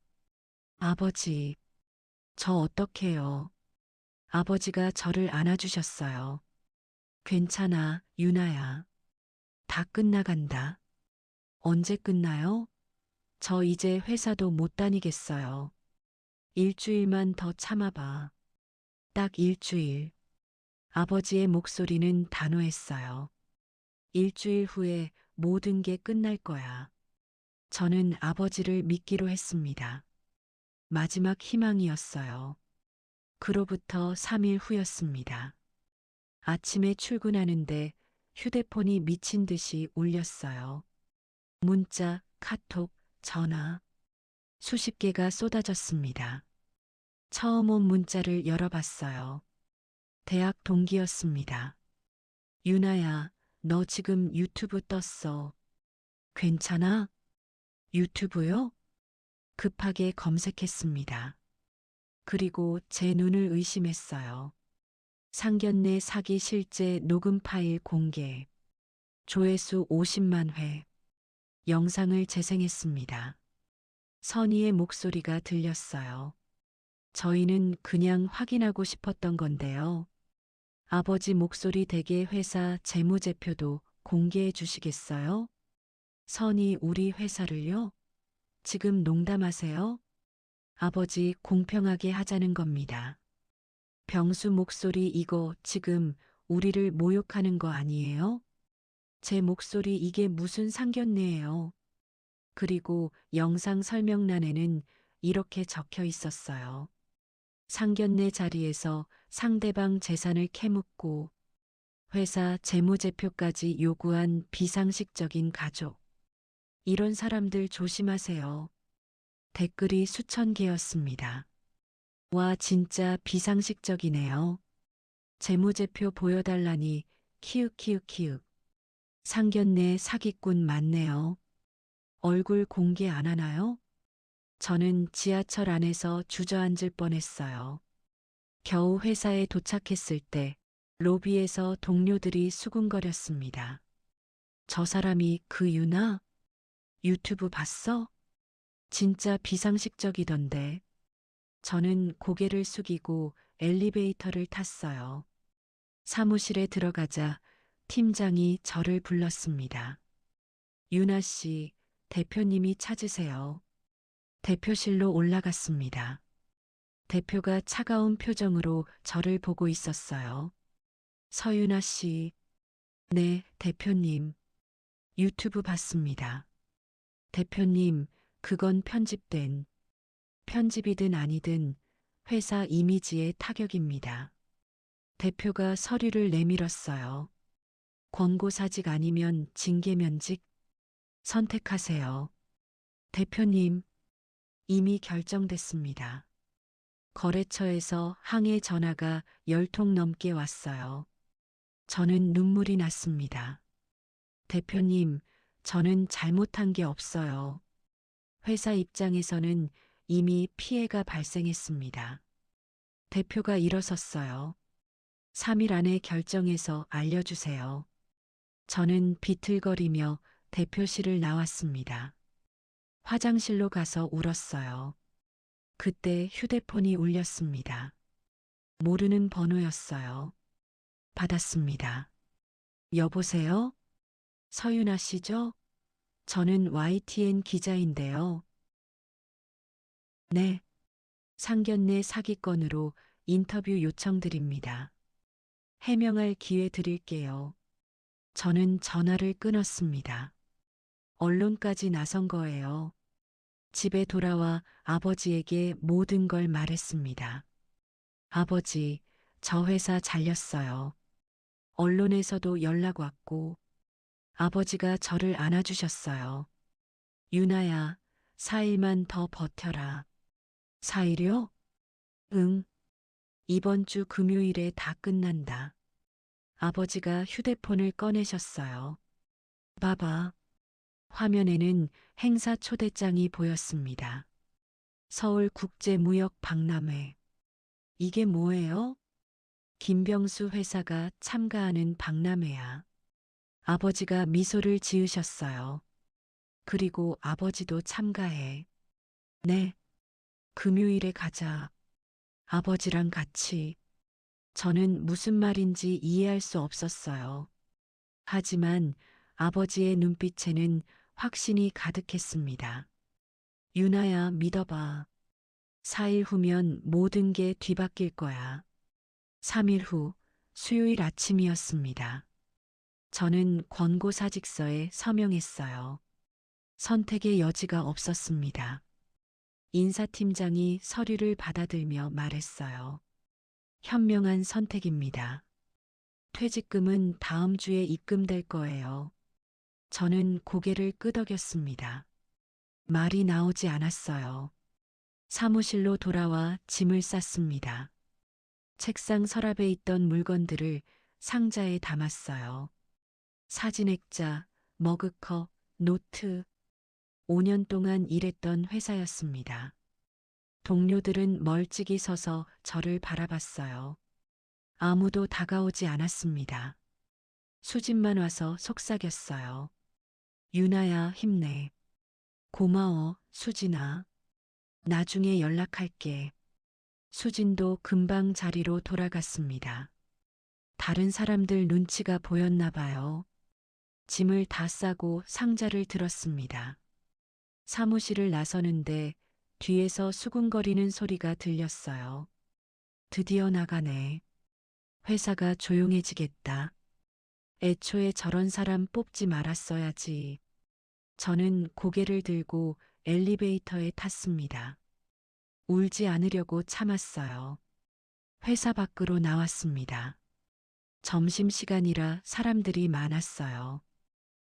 아버지, 저 어떡해요? 아버지가 저를 안아주셨어요. 괜찮아, 유나야. 다 끝나간다. 언제 끝나요? 저 이제 회사도 못 다니겠어요. 일주일만 더 참아봐. 딱 일주일. 아버지의 목소리는 단호했어요. 일주일 후에 모든 게 끝날 거야. 저는 아버지를 믿기로 했습니다. 마지막 희망이었어요. 그로부터 3일 후였습니다. 아침에 출근하는데 휴대폰이 미친 듯이 울렸어요. 문자, 카톡, 전화. 수십 개가 쏟아졌습니다. 처음 온 문자를 열어봤어요. 대학 동기였습니다. 유나야, 너 지금 유튜브 떴어. 괜찮아? 유튜브요? 급하게 검색했습니다. 그리고 제 눈을 의심했어요. 상견례 사기 실제 녹음 파일 공개. 조회수 50만 회. 영상을 재생했습니다. 선희의 목소리가 들렸어요. 저희는 그냥 확인하고 싶었던 건데요. 아버지 목소리 댁의 회사 재무제표도 공개해 주시겠어요? 선희 우리 회사를요? 지금 농담하세요? 아버지 공평하게 하자는 겁니다. 병수 목소리 이거 지금 우리를 모욕하는 거 아니에요? 제 목소리 이게 무슨 상견례예요? 그리고 영상 설명란에는 이렇게 적혀 있었어요. 상견례 자리에서 상대방 재산을 캐묻고 회사 재무제표까지 요구한 비상식적인 가족. 이런 사람들 조심하세요. 댓글이 수천 개였습니다. 와, 진짜 비상식적이네요. 재무제표 보여달라니, 키읔키읔키읔. 상견례 사기꾼 맞네요. 얼굴 공개 안 하나요? 저는 지하철 안에서 주저앉을 뻔했어요. 겨우 회사에 도착했을 때 로비에서 동료들이 수군거렸습니다. 저 사람이 그 유나? 유튜브 봤어? 진짜 비상식적이던데. 저는 고개를 숙이고 엘리베이터를 탔어요. 사무실에 들어가자 팀장이 저를 불렀습니다. 유나 씨, 대표님이 찾으세요. 대표실로 올라갔습니다. 대표가 차가운 표정으로 저를 보고 있었어요. 서유나 씨. 네, 대표님. 유튜브 봤습니다. 대표님, 그건 편집된, 편집이든 아니든 회사 이미지의 타격입니다. 대표가 서류를 내밀었어요. 권고사직 아니면 징계면직? 선택하세요. 대표님, 이미 결정됐습니다. 거래처에서 항해 전화가 10통 넘게 왔어요. 저는 눈물이 났습니다. 대표님, 저는 잘못한 게 없어요. 회사 입장에서는 이미 피해가 발생했습니다. 대표가 일어섰어요. 3일 안에 결정해서 알려주세요. 저는 비틀거리며 대표실을 나왔습니다. 화장실로 가서 울었어요. 그때 휴대폰이 울렸습니다. 모르는 번호였어요. 받았습니다. 여보세요? 서윤아 씨죠? 저는 YTN 기자인데요. 네. 상견례 사기건으로 인터뷰 요청드립니다. 해명할 기회 드릴게요. 저는 전화를 끊었습니다. 언론까지 나선 거예요. 집에 돌아와 아버지에게 모든 걸 말했습니다. 아버지, 저 회사 잘렸어요. 언론에서도 연락 왔고, 아버지가 저를 안아주셨어요. 유나야, 4일만 더 버텨라. 4일이요? 응. 이번 주 금요일에 다 끝난다. 아버지가 휴대폰을 꺼내셨어요. 봐봐. 화면에는 행사 초대장이 보였습니다. 서울국제무역 박람회. 이게 뭐예요? 김병수 회사가 참가하는 박람회야. 아버지가 미소를 지으셨어요. 그리고 아버지도 참가해. 네. 금요일에 가자. 아버지랑 같이. 저는 무슨 말인지 이해할 수 없었어요. 하지만 아버지의 눈빛에는 확신이 가득했습니다. 유나야, 믿어봐. 4일 후면 모든 게 뒤바뀔 거야. 3일 후, 수요일 아침이었습니다. 저는 권고사직서에 서명했어요. 선택의 여지가 없었습니다. 인사팀장이 서류를 받아들며 말했어요. 현명한 선택입니다. 퇴직금은 다음 주에 입금될 거예요. 저는 고개를 끄덕였습니다. 말이 나오지 않았어요. 사무실로 돌아와 짐을 쌌습니다. 책상 서랍에 있던 물건들을 상자에 담았어요. 사진액자, 머그컵, 노트. 5년 동안 일했던 회사였습니다. 동료들은 멀찍이 서서 저를 바라봤어요. 아무도 다가오지 않았습니다. 수진만 와서 속삭였어요. 유나야, 힘내. 고마워, 수진아. 나중에 연락할게. 수진도 금방 자리로 돌아갔습니다. 다른 사람들 눈치가 보였나 봐요. 짐을 다 싸고 상자를 들었습니다. 사무실을 나서는데 뒤에서 수군거리는 소리가 들렸어요. 드디어 나가네. 회사가 조용해지겠다. 애초에 저런 사람 뽑지 말았어야지. 저는 고개를 들고 엘리베이터에 탔습니다. 울지 않으려고 참았어요. 회사 밖으로 나왔습니다. 점심시간이라 사람들이 많았어요.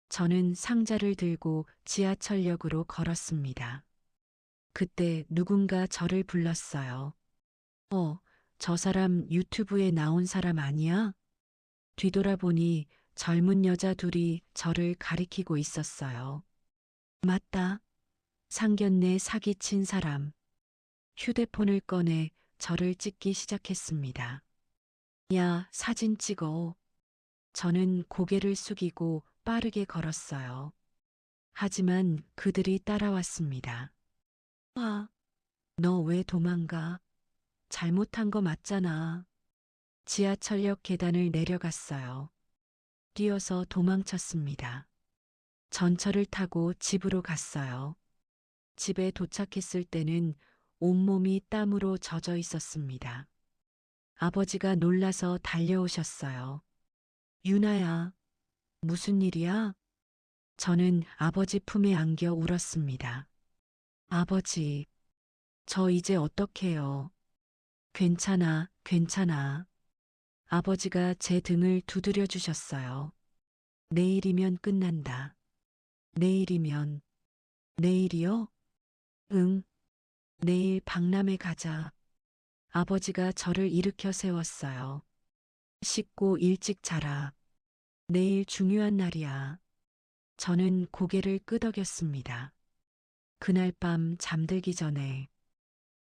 저는 상자를 들고 지하철역으로 걸었습니다. 그때 누군가 저를 불렀어요. 저 사람 유튜브에 나온 사람 아니야? 뒤돌아보니 젊은 여자 둘이 저를 가리키고 있었어요. 맞다. 상견례 사기친 사람. 휴대폰을 꺼내 저를 찍기 시작했습니다. 야, 사진 찍어. 저는 고개를 숙이고 빠르게 걸었어요. 하지만 그들이 따라왔습니다. 너 왜 도망가? 잘못한 거 맞잖아. 지하철역 계단을 내려갔어요. 뛰어서 도망쳤습니다. 전철을 타고 집으로 갔어요. 집에 도착했을 때는 온몸이 땀으로 젖어 있었습니다. 아버지가 놀라서 달려오셨어요. 유나야, 무슨 일이야? 저는 아버지 품에 안겨 울었습니다. 아버지, 저 이제 어떡해요? 괜찮아, 괜찮아. 아버지가 제 등을 두드려 주셨어요. 내일이면 끝난다. 내일이면, 내일이요? 응, 내일 박람회 가자. 아버지가 저를 일으켜 세웠어요. 씻고 일찍 자라. 내일 중요한 날이야. 저는 고개를 끄덕였습니다. 그날 밤 잠들기 전에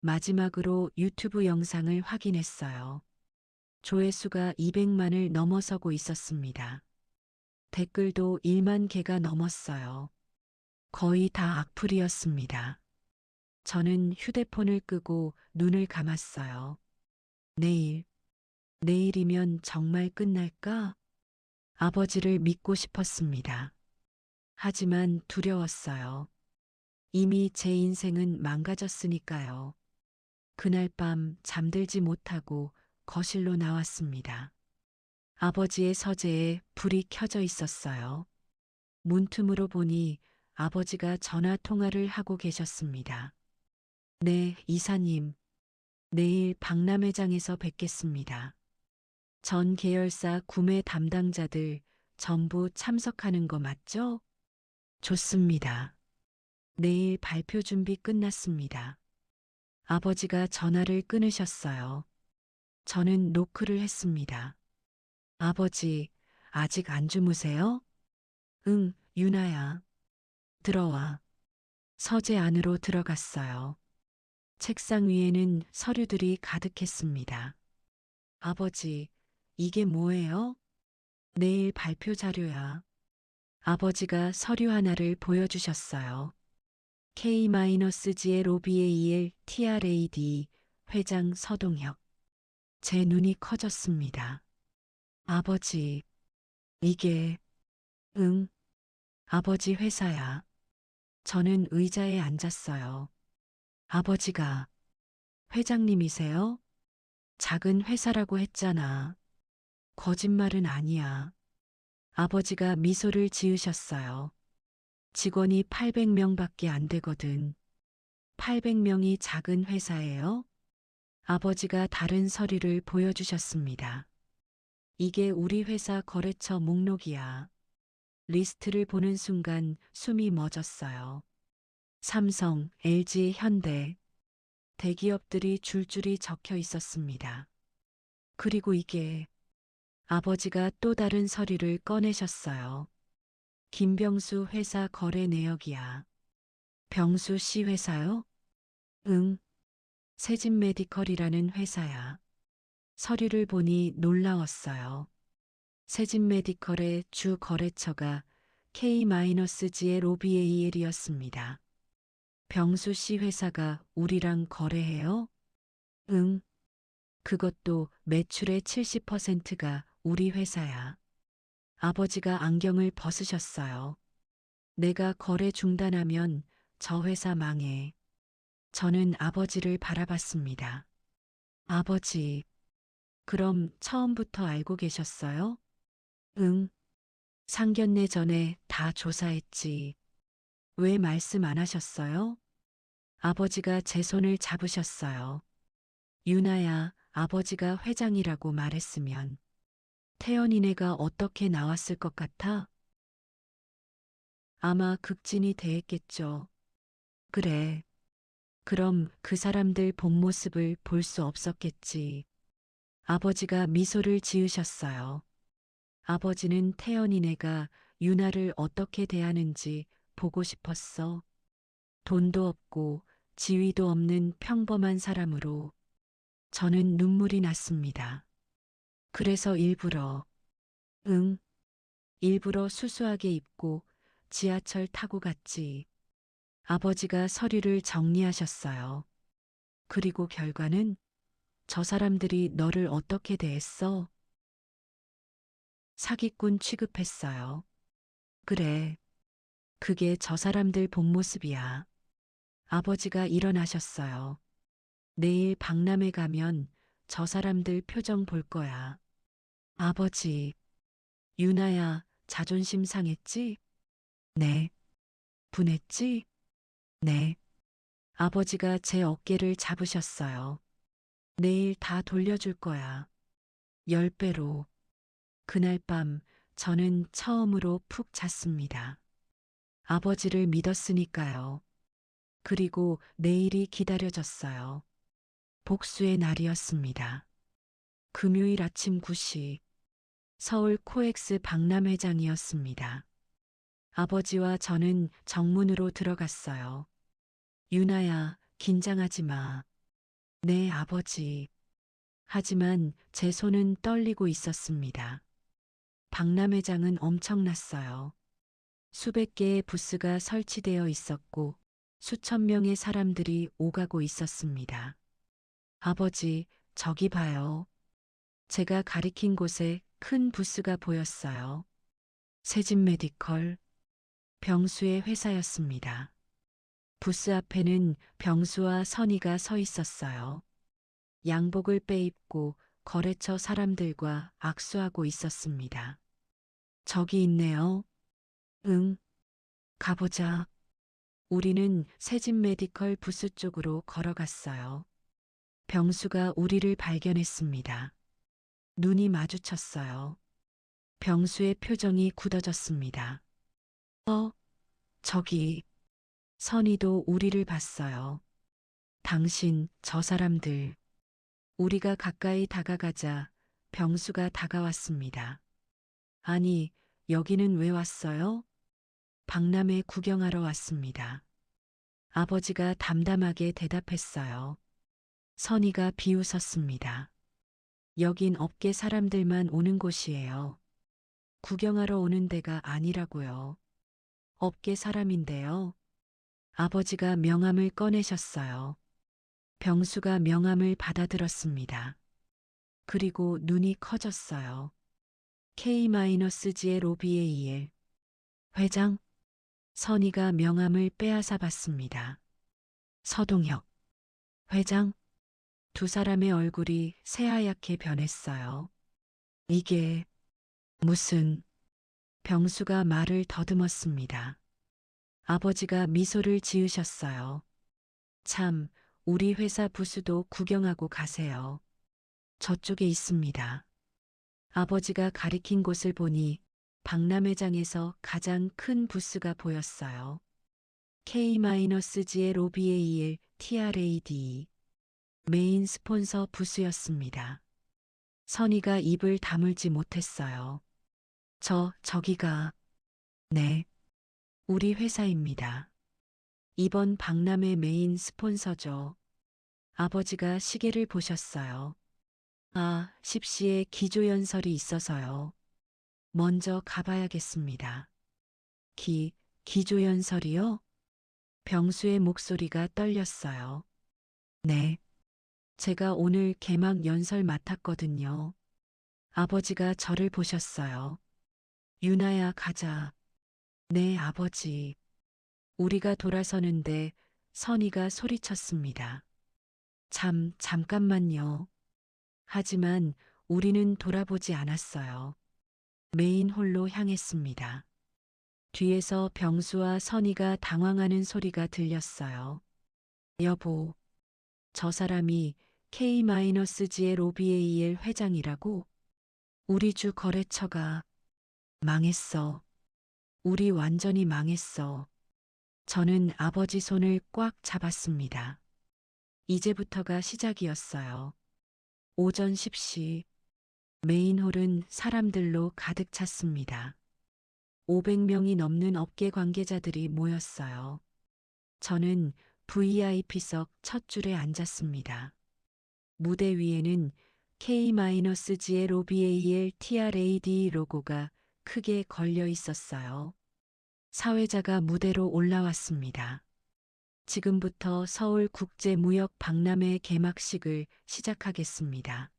마지막으로 유튜브 영상을 확인했어요. 조회수가 200만을 넘어서고 있었습니다. 댓글도 1만 개가 넘었어요. 거의 다 악플이었습니다. 저는 휴대폰을 끄고 눈을 감았어요. 내일이면 정말 끝날까? 아버지를 믿고 싶었습니다. 하지만 두려웠어요. 이미 제 인생은 망가졌으니까요. 그날 밤 잠들지 못하고 거실로 나왔습니다. 아버지의 서재에 불이 켜져 있었어요. 문틈으로 보니 아버지가 전화 통화를 하고 계셨습니다. 네, 이사님. 내일 박람회장에서 뵙겠습니다. 전 계열사 구매 담당자들 전부 참석하는 거 맞죠? 좋습니다. 내일 발표 준비 끝났습니다. 아버지가 전화를 끊으셨어요. 저는 노크를 했습니다. 아버지, 아직 안 주무세요? 응, 유나야. 들어와. 서재 안으로 들어갔어요. 책상 위에는 서류들이 가득했습니다. 아버지, 이게 뭐예요? 내일 발표 자료야. 아버지가 서류 하나를 보여주셨어요. K-G의 로비에 TRAD 회장 서동혁. 제 눈이 커졌습니다. 아버지, 이게, 응, 아버지 회사야. 저는 의자에 앉았어요. 아버지가, 회장님이세요? 작은 회사라고 했잖아. 거짓말은 아니야. 아버지가 미소를 지으셨어요. 직원이 800명밖에 안 되거든. 800명이 작은 회사예요? 아버지가 다른 서류를 보여주셨습니다. 이게 우리 회사 거래처 목록이야. 리스트를 보는 순간 숨이 멎었어요. 삼성, LG, 현대. 대기업들이 줄줄이 적혀 있었습니다. 그리고 이게 아버지가 또 다른 서류를 꺼내셨어요. 김병수 회사 거래 내역이야. 병수 씨 회사요? 응. 세진 메디컬이라는 회사야. 서류를 보니 놀라웠어요. 세진 메디컬의 주 거래처가 K-G의 로비에이엘이었습니다. 병수 씨 회사가 우리랑 거래해요? 응. 그것도 매출의 70%가 우리 회사야. 아버지가 안경을 벗으셨어요. 내가 거래 중단하면 저 회사 망해. 저는 아버지를 바라봤습니다. 아버지, 그럼 처음부터 알고 계셨어요? 응. 상견례 전에 다 조사했지. 왜 말씀 안 하셨어요? 아버지가 제 손을 잡으셨어요. 유나야, 아버지가 회장이라고 말했으면 태연이네가 어떻게 나왔을 것 같아? 아마 극진이 대했겠죠. 그래. 그럼 그 사람들 본 모습을 볼 수 없었겠지. 아버지가 미소를 지으셨어요. 아버지는 태연이네가 유나를 어떻게 대하는지 보고 싶었어. 돈도 없고 지위도 없는 평범한 사람으로 저는 눈물이 났습니다. 그래서 응, 일부러 수수하게 입고 지하철 타고 갔지. 아버지가 서류를 정리하셨어요. 그리고 결과는 저 사람들이 너를 어떻게 대했어? 사기꾼 취급했어요. 그래, 그게 저 사람들 본 모습이야. 아버지가 일어나셨어요. 내일 박람회 가면 저 사람들 표정 볼 거야. 아버지, 유나야, 자존심 상했지? 네. 분했지? 네. 아버지가 제 어깨를 잡으셨어요. 내일 다 돌려줄 거야. 10배로. 그날 밤 저는 처음으로 푹 잤습니다. 아버지를 믿었으니까요. 그리고 내일이 기다려졌어요. 복수의 날이었습니다. 금요일 아침 9시 서울 코엑스 박람회장이었습니다. 아버지와 저는 정문으로 들어갔어요. 유나야, 긴장하지 마. 네, 아버지. 하지만 제 손은 떨리고 있었습니다. 박람회장은 엄청났어요. 수백 개의 부스가 설치되어 있었고 수천 명의 사람들이 오가고 있었습니다. 아버지, 저기 봐요. 제가 가리킨 곳에 큰 부스가 보였어요. 세진 메디컬, 병수의 회사였습니다. 부스 앞에는 병수와 선희가 서 있었어요. 양복을 빼입고 거래처 사람들과 악수하고 있었습니다. 저기 있네요. 응, 가보자. 우리는 세진 메디컬 부스 쪽으로 걸어갔어요. 병수가 우리를 발견했습니다. 눈이 마주쳤어요. 병수의 표정이 굳어졌습니다. 저기, 선희도 우리를 봤어요. 당신, 저 사람들. 우리가 가까이 다가가자 병수가 다가왔습니다. 아니, 여기는 왜 왔어요? 박람회 구경하러 왔습니다. 아버지가 담담하게 대답했어요. 선희가 비웃었습니다. 여긴 업계 사람들만 오는 곳이에요. 구경하러 오는 데가 아니라고요. 업계 사람인데요. 아버지가 명함을 꺼내셨어요. 병수가 명함을 받아들었습니다. 그리고 눈이 커졌어요. K-G의 로비에이엘. 회장? 선희가 명함을 빼앗아 봤습니다. 서동혁. 회장? 두 사람의 얼굴이 새하얗게 변했어요. 이게 무슨... 병수가 말을 더듬었습니다. 아버지가 미소를 지으셨어요. 참, 우리 회사 부수도 구경하고 가세요. 저쪽에 있습니다. 아버지가 가리킨 곳을 보니 박람회장에서 가장 큰 부스가 보였어요. K-G의 로비에이엘 TRAD. 메인 스폰서 부스였습니다. 선희가 입을 다물지 못했어요. 저기가... 네. 우리 회사입니다. 이번 박람회 메인 스폰서죠. 아버지가 시계를 보셨어요. 아, 10시에 기조연설이 있어서요. 먼저 가봐야겠습니다. 기조연설이요? 병수의 목소리가 떨렸어요. 네. 제가 오늘 개막 연설 맡았거든요. 아버지가 저를 보셨어요. 유나야, 가자. 네, 아버지. 우리가 돌아서는데 선희가 소리쳤습니다. 잠깐만요. 하지만 우리는 돌아보지 않았어요. 메인 홀로 향했습니다. 뒤에서 병수와 선희가 당황하는 소리가 들렸어요. 여보, 저 사람이 K-G의 로비에이엘 회장이라고? 우리 주 거래처가 망했어. 우리 완전히 망했어. 저는 아버지 손을 꽉 잡았습니다. 이제부터가 시작이었어요. 오전 10시 메인홀은 사람들로 가득 찼습니다. 500명이 넘는 업계 관계자들이 모였어요. 저는 VIP석 첫 줄에 앉았습니다. 무대 위에는 K-G의 로비에이엘 TRAD 로고가 크게 걸려 있었어요. 사회자가 무대로 올라왔습니다. 지금부터 서울국제무역 박람회 개막식을 시작하겠습니다.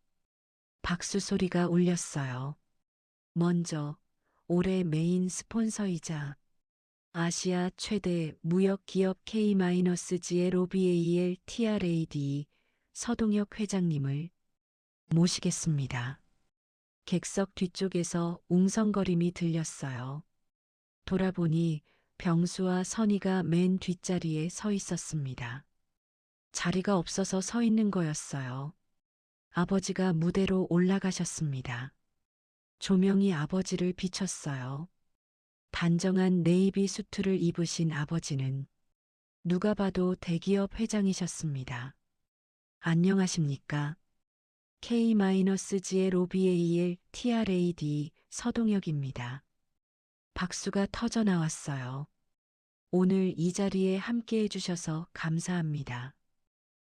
박수 소리가 울렸어요. 먼저 올해 메인 스폰서이자 아시아 최대 무역기업 K-G의 로비에이엘 TRAD 서동혁 회장님을 모시겠습니다. 객석 뒤쪽에서 웅성거림이 들렸어요. 돌아보니 병수와 선희가 맨 뒷자리에 서 있었습니다. 자리가 없어서 서 있는 거였어요. 아버지가 무대로 올라가셨습니다. 조명이 아버지를 비췄어요. 단정한 네이비 수트를 입으신 아버지는 누가 봐도 대기업 회장이셨습니다. 안녕하십니까? K-G의 로비에이엘 TRAD 서동혁입니다. 박수가 터져 나왔어요. 오늘 이 자리에 함께 해주셔서 감사합니다.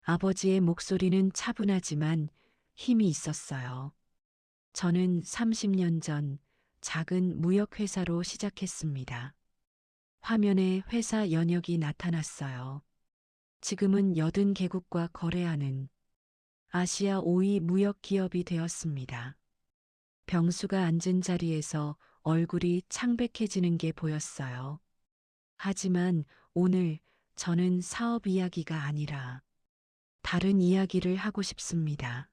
아버지의 목소리는 차분하지만 힘이 있었어요. 저는 30년 전 작은 무역회사로 시작했습니다. 화면에 회사 연역이 나타났어요. 지금은 80개국과 거래하는 아시아 5위 무역 기업이 되었습니다. 병수가 앉은 자리에서 얼굴이 창백해지는 게 보였어요. 하지만 오늘 저는 사업 이야기가 아니라 다른 이야기를 하고 싶습니다.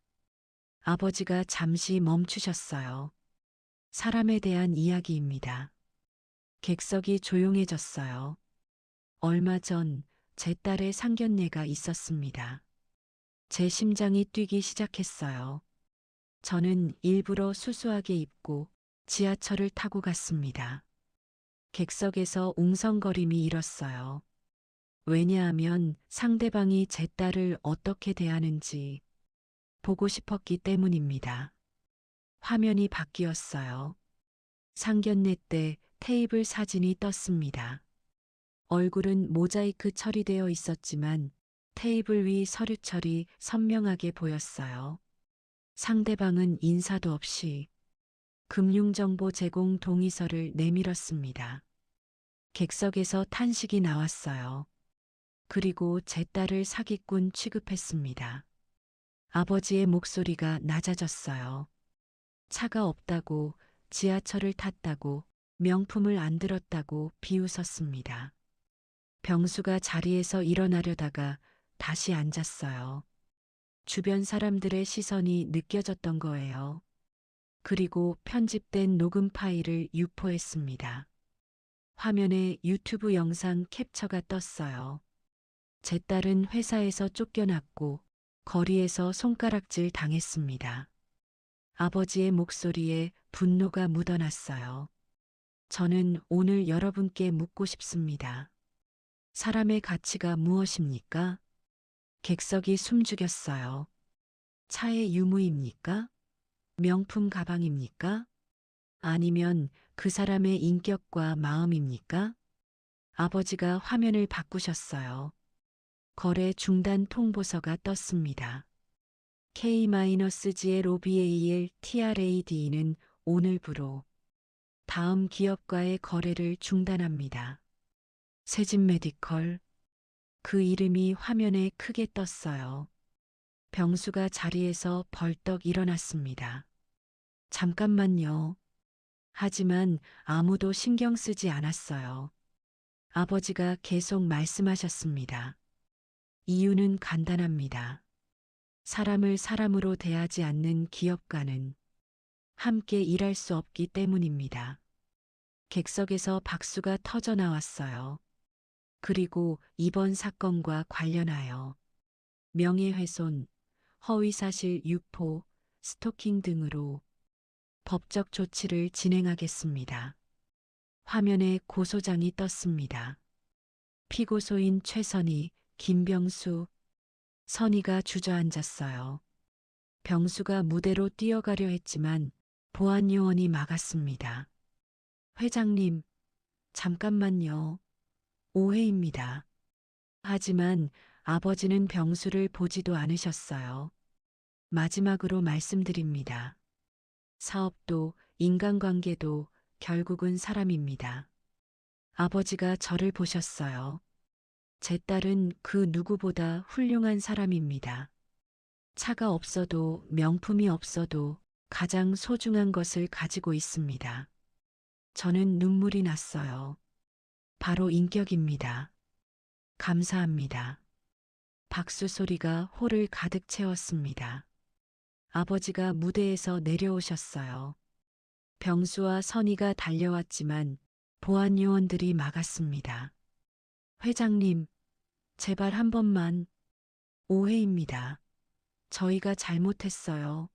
아버지가 잠시 멈추셨어요. 사람에 대한 이야기입니다. 객석이 조용해졌어요. 얼마 전 제 딸의 상견례가 있었습니다. 제 심장이 뛰기 시작했어요. 저는 일부러 수수하게 입고 지하철을 타고 갔습니다. 객석에서 웅성거림이 일었어요. 왜냐하면 상대방이 제 딸을 어떻게 대하는지 보고 싶었기 때문입니다. 화면이 바뀌었어요. 상견례 때 테이블 사진이 떴습니다. 얼굴은 모자이크 처리되어 있었지만 테이블 위 서류철이 선명하게 보였어요. 상대방은 인사도 없이 금융정보 제공 동의서를 내밀었습니다. 객석에서 탄식이 나왔어요. 그리고 제 딸을 사기꾼 취급했습니다. 아버지의 목소리가 낮아졌어요. 차가 없다고, 지하철을 탔다고, 명품을 안 들었다고 비웃었습니다. 병수가 자리에서 일어나려다가 다시 앉았어요. 주변 사람들의 시선이 느껴졌던 거예요. 그리고 편집된 녹음 파일을 유포했습니다. 화면에 유튜브 영상 캡처가 떴어요. 제 딸은 회사에서 쫓겨났고 거리에서 손가락질 당했습니다. 아버지의 목소리에 분노가 묻어났어요. 저는 오늘 여러분께 묻고 싶습니다. 사람의 가치가 무엇입니까? 객석이 숨죽였어요. 차의 유무입니까? 명품 가방입니까? 아니면 그 사람의 인격과 마음입니까? 아버지가 화면을 바꾸셨어요. 거래 중단 통보서가 떴습니다. K-GLOBAL TRAD는 오늘부로 다음 기업과의 거래를 중단합니다. 세진메디컬, 그 이름이 화면에 크게 떴어요. 병수가 자리에서 벌떡 일어났습니다. 잠깐만요. 하지만 아무도 신경 쓰지 않았어요. 아버지가 계속 말씀하셨습니다. 이유는 간단합니다. 사람을 사람으로 대하지 않는 기업가는 함께 일할 수 없기 때문입니다. 객석에서 박수가 터져 나왔어요. 그리고 이번 사건과 관련하여 명예훼손, 허위사실 유포, 스토킹 등으로 법적 조치를 진행하겠습니다. 화면에 고소장이 떴습니다. 피고소인 최선희, 김병수, 선희가 주저앉았어요. 병수가 무대로 뛰어가려 했지만 보안요원이 막았습니다. 회장님, 잠깐만요. 오해입니다. 하지만 아버지는 병수를 보지도 않으셨어요. 마지막으로 말씀드립니다. 사업도 인간관계도 결국은 사람입니다. 아버지가 저를 보셨어요. 제 딸은 그 누구보다 훌륭한 사람입니다. 차가 없어도 명품이 없어도 가장 소중한 것을 가지고 있습니다. 저는 눈물이 났어요. 바로 인격입니다. 감사합니다. 박수 소리가 홀을 가득 채웠습니다. 아버지가 무대에서 내려오셨어요. 병수와 선희가 달려왔지만 보안 요원들이 막았습니다. 회장님, 제발 한 번만. 오해입니다. 저희가 잘못했어요.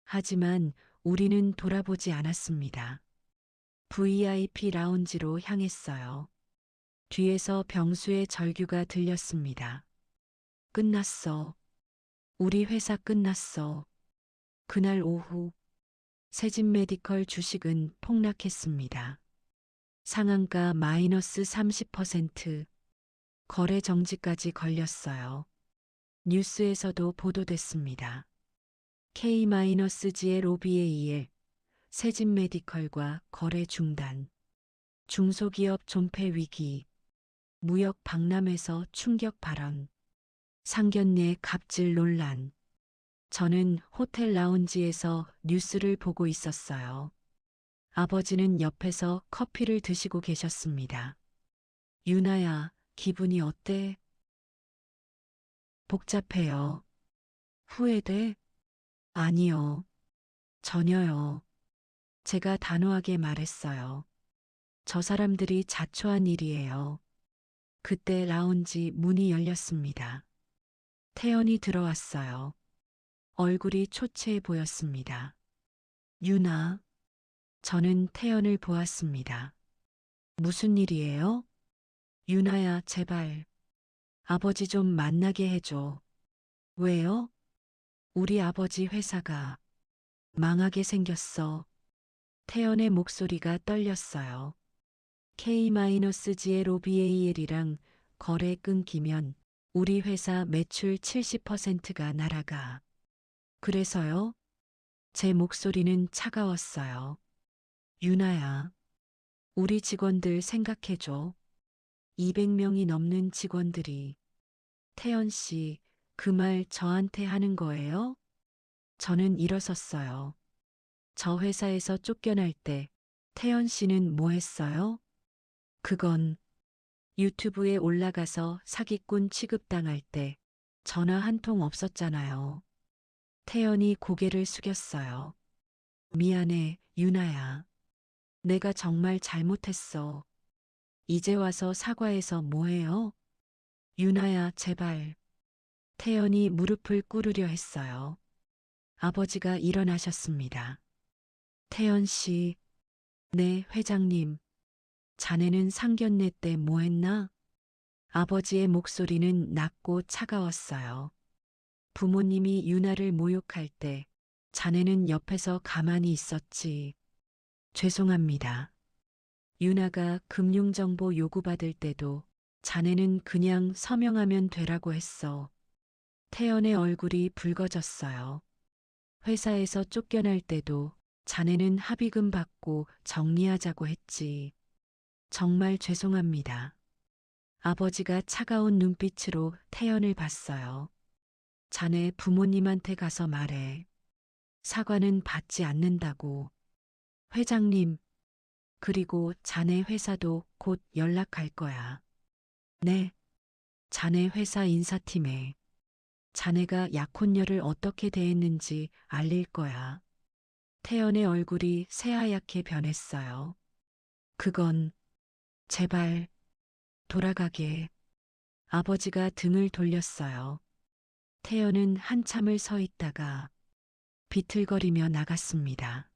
하지만 우리는 돌아보지 않았습니다. VIP 라운지로 향했어요. 뒤에서 병수의 절규가 들렸습니다. 끝났어. 우리 회사 끝났어. 그날 오후 세진메디컬 주식은 폭락했습니다. 상한가 마이너스 30%, 거래 정지까지 걸렸어요. 뉴스에서도 보도됐습니다. K-GLOBAL, 세진메디컬과 거래 중단, 중소기업 존폐 위기, 무역 박람회에서 충격 발언, 상견례 갑질 논란. 저는 호텔 라운지에서 뉴스를 보고 있었어요. 아버지는 옆에서 커피를 드시고 계셨습니다. 유나야, 기분이 어때? 복잡해요. 후회돼? 아니요. 전혀요. 제가 단호하게 말했어요. 저 사람들이 자초한 일이에요. 그때 라운지 문이 열렸습니다. 태연이 들어왔어요. 얼굴이 초췌해 보였습니다. 유나, 저는 태연을 보았습니다. 무슨 일이에요? 유나야, 제발. 아버지 좀 만나게 해줘. 왜요? 우리 아버지 회사가 망하게 생겼어. 태연의 목소리가 떨렸어요. K-GLOBAL이랑 거래 끊기면 우리 회사 매출 70%가 날아가. 그래서요? 제 목소리는 차가웠어요. 유나야, 우리 직원들 생각해줘. 200명이 넘는 직원들이. 태연 씨, 그 말 저한테 하는 거예요? 저는 일어섰어요. 저 회사에서 쫓겨날 때 태연 씨는 뭐 했어요? 그건 유튜브에 올라가서 사기꾼 취급당할 때 전화 한 통 없었잖아요. 태연이 고개를 숙였어요. 미안해, 유나야. 내가 정말 잘못했어. 이제 와서 사과해서 뭐해요? 유나야, 제발. 태연이 무릎을 꿇으려 했어요. 아버지가 일어나셨습니다. 태연 씨, 네, 회장님. 자네는 상견례 때 뭐 했나? 아버지의 목소리는 낮고 차가웠어요. 부모님이 유나를 모욕할 때 자네는 옆에서 가만히 있었지. 죄송합니다. 유나가 금융정보 요구받을 때도 자네는 그냥 서명하면 되라고 했어. 태연의 얼굴이 붉어졌어요. 회사에서 쫓겨날 때도 자네는 합의금 받고 정리하자고 했지. 정말 죄송합니다. 아버지가 차가운 눈빛으로 태연을 봤어요. 자네 부모님한테 가서 말해. 사과는 받지 않는다고. 회장님, 그리고 자네 회사도 곧 연락할 거야. 네, 자네 회사 인사팀에 자네가 약혼녀를 어떻게 대했는지 알릴 거야. 태연의 얼굴이 새하얗게 변했어요. 그건 제발 돌아가게. 아버지가 등을 돌렸어요. 태연은 한참을 서 있다가 비틀거리며 나갔습니다.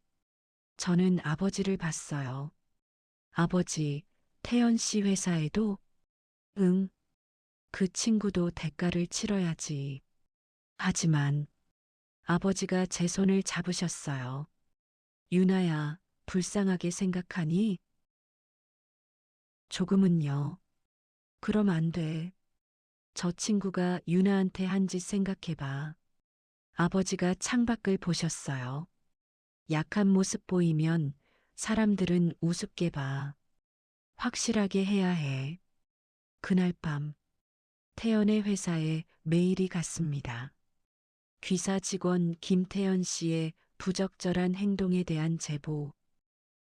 저는 아버지를 봤어요. 아버지, 태연 씨 회사에도? 응, 그 친구도 대가를 치러야지. 하지만 아버지가 제 손을 잡으셨어요. 유나야, 불쌍하게 생각하니? 조금은요. 그럼 안 돼. 저 친구가 유나한테 한 짓 생각해봐. 아버지가 창밖을 보셨어요. 약한 모습 보이면 사람들은 우습게 봐. 확실하게 해야 해. 그날 밤, 태연의 회사에 메일이 갔습니다. 귀사 직원 김태연 씨의 부적절한 행동에 대한 제보.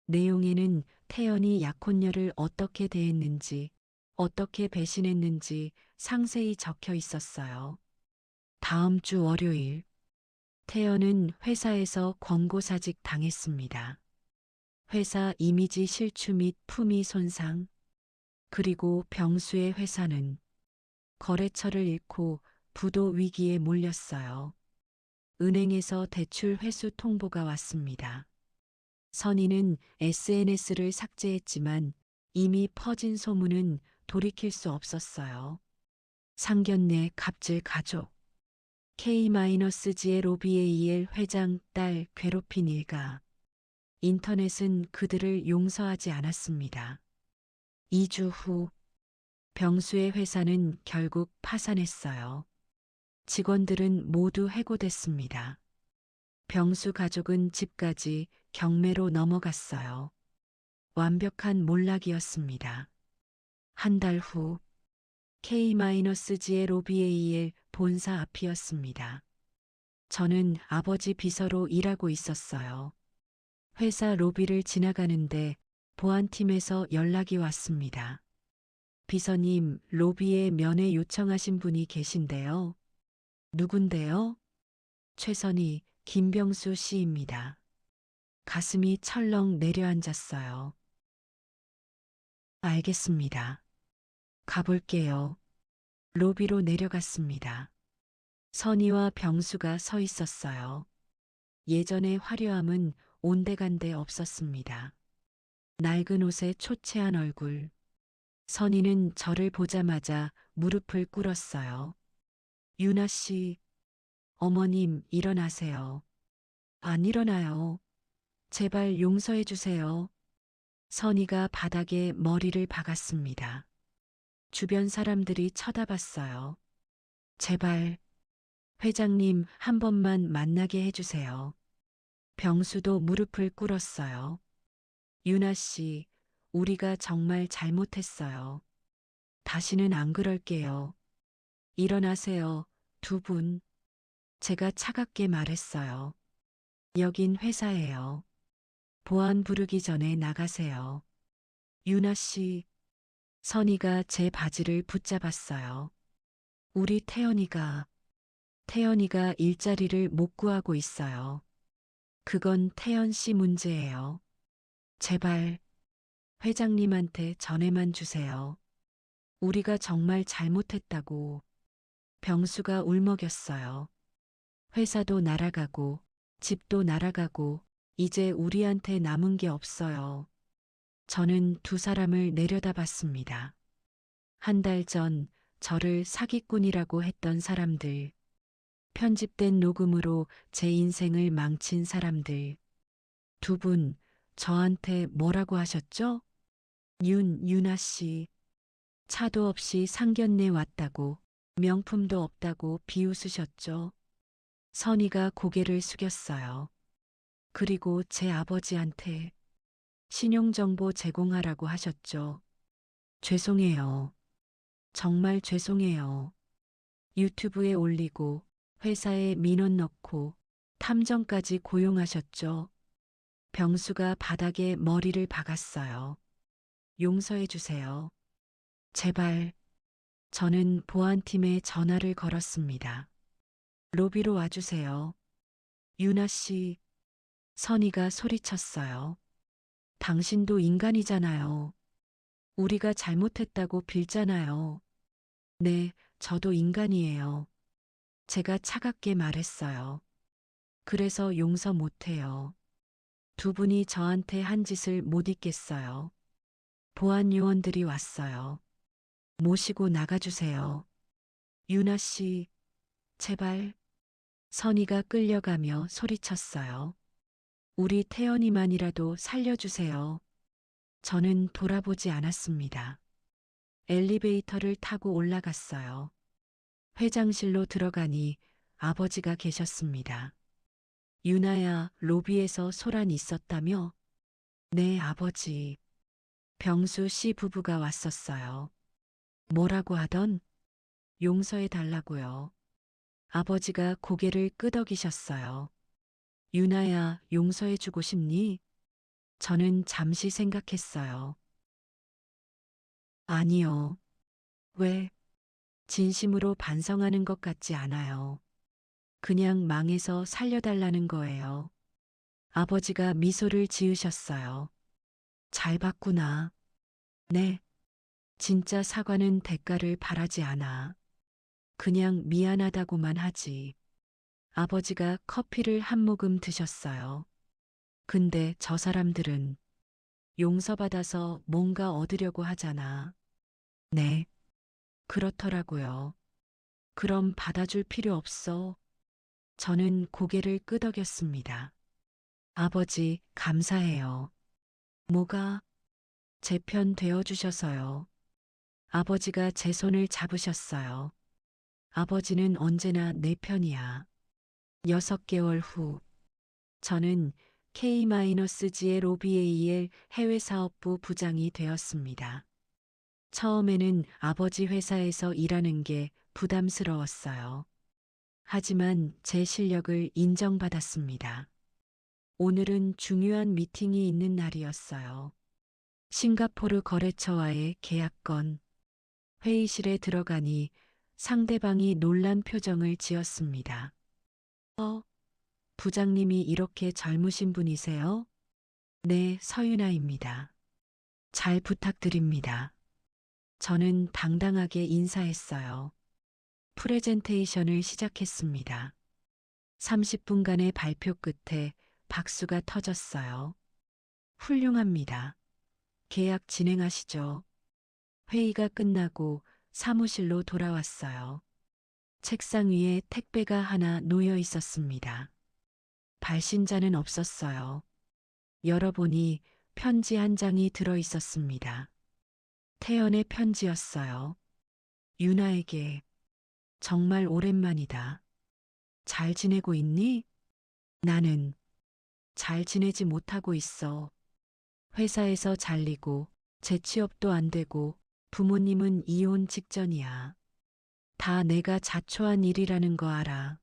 내용에는 태연이 약혼녀를 어떻게 대했는지, 어떻게 배신했는지 상세히 적혀 있었어요. 다음 주 월요일, 태연은 회사에서 권고사직 당했습니다. 회사 이미지 실추 및 품위 손상, 그리고 병수의 회사는 거래처를 잃고 부도 위기에 몰렸어요. 은행에서 대출 회수 통보가 왔습니다. 선희는 SNS를 삭제했지만 이미 퍼진 소문은 돌이킬 수 없었어요. 상견례 갑질 가족. K-G의 로비에이엘 회장 딸 괴롭힌 일가. 인터넷은 그들을 용서하지 않았습니다. 2주 후 병수의 회사는 결국 파산했어요. 직원들은 모두 해고됐습니다. 병수 가족은 집까지 경매로 넘어갔어요. 완벽한 몰락이었습니다. 한 달 후 K-G의 로비에이엘 본사 앞이었습니다. 저는 아버지 비서로 일하고 있었어요. 회사 로비를 지나가는데 보안팀에서 연락이 왔습니다. 비서님, 로비에 면회 요청하신 분이 계신데요. 누군데요? 최선희, 김병수 씨입니다. 가슴이 철렁 내려앉았어요. 알겠습니다. 가볼게요. 로비로 내려갔습니다. 선희와 병수가 서 있었어요. 예전의 화려함은 온데간데 없었습니다. 낡은 옷에 초췌한 얼굴. 선희는 저를 보자마자 무릎을 꿇었어요. 유나 씨, 어머님 일어나세요. 안 일어나요. 제발 용서해 주세요. 선희가 바닥에 머리를 박았습니다. 주변 사람들이 쳐다봤어요. 제발, 회장님 한 번만 만나게 해주세요. 병수도 무릎을 꿇었어요. 유나 씨, 우리가 정말 잘못했어요. 다시는 안 그럴게요. 일어나세요, 두 분. 제가 차갑게 말했어요. 여긴 회사예요. 보안 부르기 전에 나가세요. 유나 씨, 선희가 제 바지를 붙잡았어요. 우리 태연이가 일자리를 못 구하고 있어요. 그건 태연 씨 문제예요. 제발 회장님한테 전해만 주세요. 우리가 정말 잘못했다고. 병수가 울먹였어요. 회사도 날아가고 집도 날아가고 이제 우리한테 남은 게 없어요. 저는 두 사람을 내려다봤습니다. 한 달 전 저를 사기꾼이라고 했던 사람들, 편집된 녹음으로 제 인생을 망친 사람들. 두 분, 저한테 뭐라고 하셨죠? 유나 씨, 차도 없이 상견례 왔다고 명품도 없다고 비웃으셨죠. 선희가 고개를 숙였어요. 그리고 제 아버지한테 신용정보 제공하라고 하셨죠. 죄송해요. 정말 죄송해요. 유튜브에 올리고 회사에 민원 넣고 탐정까지 고용하셨죠. 병수가 바닥에 머리를 박았어요. 용서해 주세요. 제발. 저는 보안팀에 전화를 걸었습니다. 로비로 와주세요. 유나 씨, 선희가 소리쳤어요. 당신도 인간이잖아요. 우리가 잘못했다고 빌잖아요. 네, 저도 인간이에요. 제가 차갑게 말했어요. 그래서 용서 못해요. 두 분이 저한테 한 짓을 못 잊겠어요. 보안 요원들이 왔어요. 모시고 나가주세요. 유나 씨, 제발. 선희가 끌려가며 소리쳤어요. 우리 태연이만이라도 살려주세요. 저는 돌아보지 않았습니다. 엘리베이터를 타고 올라갔어요. 회장실로 들어가니 아버지가 계셨습니다. 유나야, 로비에서 소란 있었다며? 네, 아버지. 병수 씨 부부가 왔었어요. 뭐라고 하던? 용서해 달라고요. 아버지가 고개를 끄덕이셨어요. 유나야, 용서해 주고 싶니? 저는 잠시 생각했어요. 아니요. 왜? 진심으로 반성하는 것 같지 않아요. 그냥 망해서 살려달라는 거예요. 아버지가 미소를 지으셨어요. 잘 봤구나. 네. 진짜 사과는 대가를 바라지 않아. 그냥 미안하다고만 하지. 아버지가 커피를 한 모금 드셨어요. 근데 저 사람들은 용서받아서 뭔가 얻으려고 하잖아. 네. 그렇더라고요. 그럼 받아줄 필요 없어. 저는 고개를 끄덕였습니다. 아버지, 감사해요. 뭐가? 제 편 되어주셔서요. 아버지가 제 손을 잡으셨어요. 아버지는 언제나 내 편이야. 6개월 후, 저는 K-G의 로비에이엘 해외사업부 부장이 되었습니다. 처음에는 아버지 회사에서 일하는 게 부담스러웠어요. 하지만 제 실력을 인정받았습니다. 오늘은 중요한 미팅이 있는 날이었어요. 싱가포르 거래처와의 계약건. 회의실에 들어가니 상대방이 놀란 표정을 지었습니다. 부장님이 이렇게 젊으신 분이세요? 네, 서윤아입니다. 잘 부탁드립니다. 저는 당당하게 인사했어요. 프레젠테이션을 시작했습니다. 30분간의 발표 끝에 박수가 터졌어요. 훌륭합니다. 계약 진행하시죠. 회의가 끝나고 사무실로 돌아왔어요. 책상 위에 택배가 하나 놓여 있었습니다. 발신자는 없었어요. 열어보니 편지 한 장이 들어 있었습니다. 태연의 편지였어요. 유나에게. 정말 오랜만이다. 잘 지내고 있니? 나는 잘 지내지 못하고 있어. 회사에서 잘리고 재취업도 안 되고 부모님은 이혼 직전이야. 다 내가 자초한 일이라는 거 알아.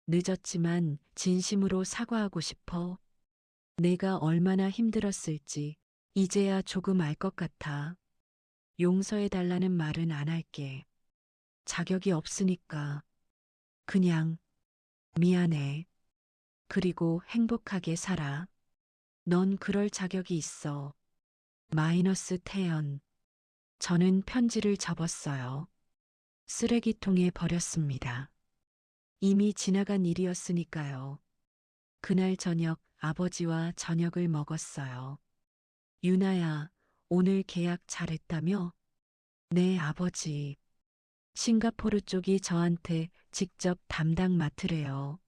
늦었지만 진심으로 사과하고 싶어. 내가 얼마나 힘들었을지 이제야 조금 알 것 같아. 용서해달라는 말은 안 할게. 자격이 없으니까. 그냥 미안해. 그리고 행복하게 살아. 넌 그럴 자격이 있어. 마이너스 태연. 저는 편지를 접었어요. 쓰레기통에 버렸습니다. 이미 지나간 일이었으니까요. 그날 저녁 아버지와 저녁을 먹었어요. 유나야, 오늘 계약 잘했다며? 네, 아버지. 싱가포르 쪽이 저한테 직접 담당 맡으래요.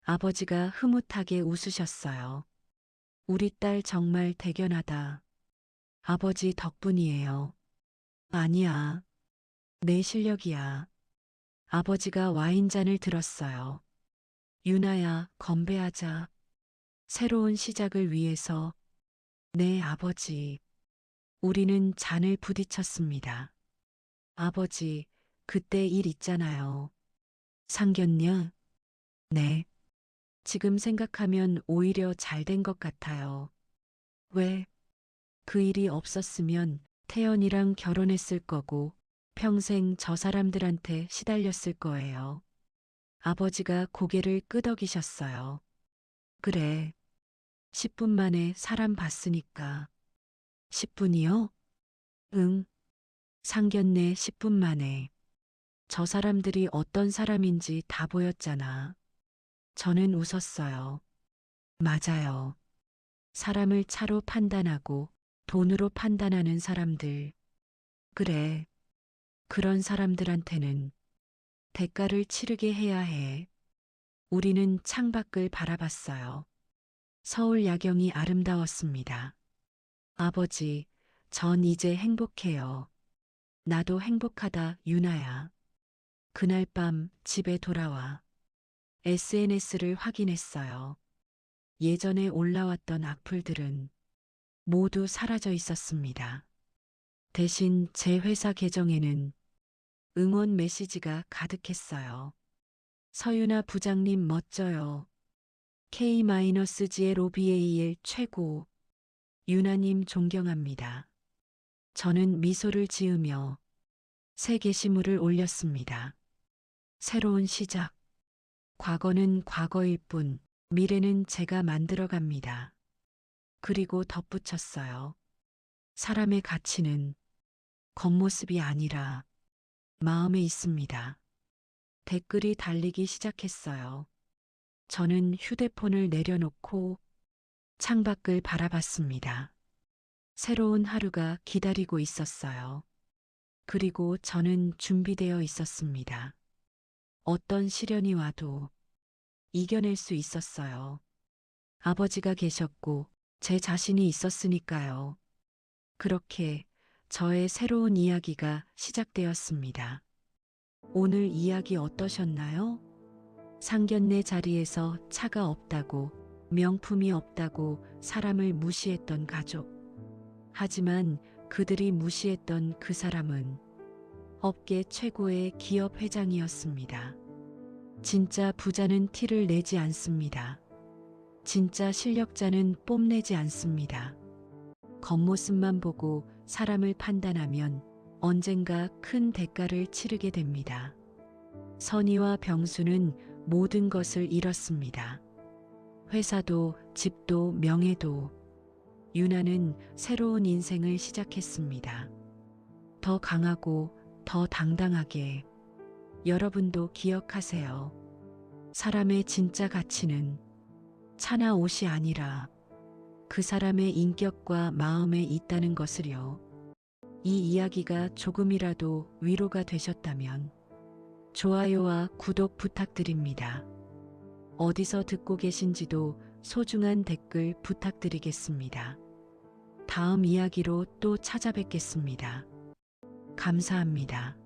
아버지가 흐뭇하게 웃으셨어요. 우리 딸 정말 대견하다. 아버지 덕분이에요. 아니야. 내 실력이야. 아버지가 와인잔을 들었어요. 유나야, 건배하자. 새로운 시작을 위해서. 네, 아버지. 우리는 잔을 부딪혔습니다. 아버지, 그때 일 있잖아요. 상견례? 네. 지금 생각하면 오히려 잘 된 것 같아요. 왜? 그 일이 없었으면 태연이랑 결혼했을 거고 평생 저 사람들한테 시달렸을 거예요. 아버지가 고개를 끄덕이셨어요. 그래. 10분 만에 사람 봤으니까. 10분이요? 응. 상견례 10분 만에. 저 사람들이 어떤 사람인지 다 보였잖아. 저는 웃었어요. 맞아요. 사람을 차로 판단하고 돈으로 판단하는 사람들. 그래. 그런 사람들한테는 대가를 치르게 해야 해. 우리는 창밖을 바라봤어요. 서울 야경이 아름다웠습니다. 아버지, 전 이제 행복해요. 나도 행복하다, 유나야. 그날 밤 집에 돌아와 SNS를 확인했어요. 예전에 올라왔던 악플들은 모두 사라져 있었습니다. 대신 제 회사 계정에는 응원 메시지가 가득했어요. 서윤아 부장님 멋져요. K-GLOBAL 최고. 유나님 존경합니다. 저는 미소를 지으며 새 게시물을 올렸습니다. 새로운 시작. 과거는 과거일 뿐, 미래는 제가 만들어 갑니다. 그리고 덧붙였어요. 사람의 가치는 겉모습이 아니라 마음에 있습니다. 댓글이 달리기 시작했어요. 저는 휴대폰을 내려놓고 창밖을 바라봤습니다. 새로운 하루가 기다리고 있었어요. 그리고 저는 준비되어 있었습니다. 어떤 시련이 와도 이겨낼 수 있었어요. 아버지가 계셨고 제 자신이 있었으니까요. 그렇게 저의 새로운 이야기가 시작되었습니다. 오늘 이야기 어떠셨나요? 상견례 자리에서 차가 없다고, 명품이 없다고 사람을 무시했던 가족. 하지만 그들이 무시했던 그 사람은 업계 최고의 기업 회장이었습니다. 진짜 부자는 티를 내지 않습니다. 진짜 실력자는 뽐내지 않습니다. 겉모습만 보고 사람을 판단하면 언젠가 큰 대가를 치르게 됩니다. 선의와 병수는 모든 것을 잃었습니다. 회사도, 집도, 명예도. 유나는 새로운 인생을 시작했습니다. 더 강하고 더 당당하게. 여러분도 기억하세요. 사람의 진짜 가치는 차나 옷이 아니라 그 사람의 인격과 마음에 있다는 것을요. 이 이야기가 조금이라도 위로가 되셨다면 좋아요와 구독 부탁드립니다. 어디서 듣고 계신지도 소중한 댓글 부탁드리겠습니다. 다음 이야기로 또 찾아뵙겠습니다. 감사합니다.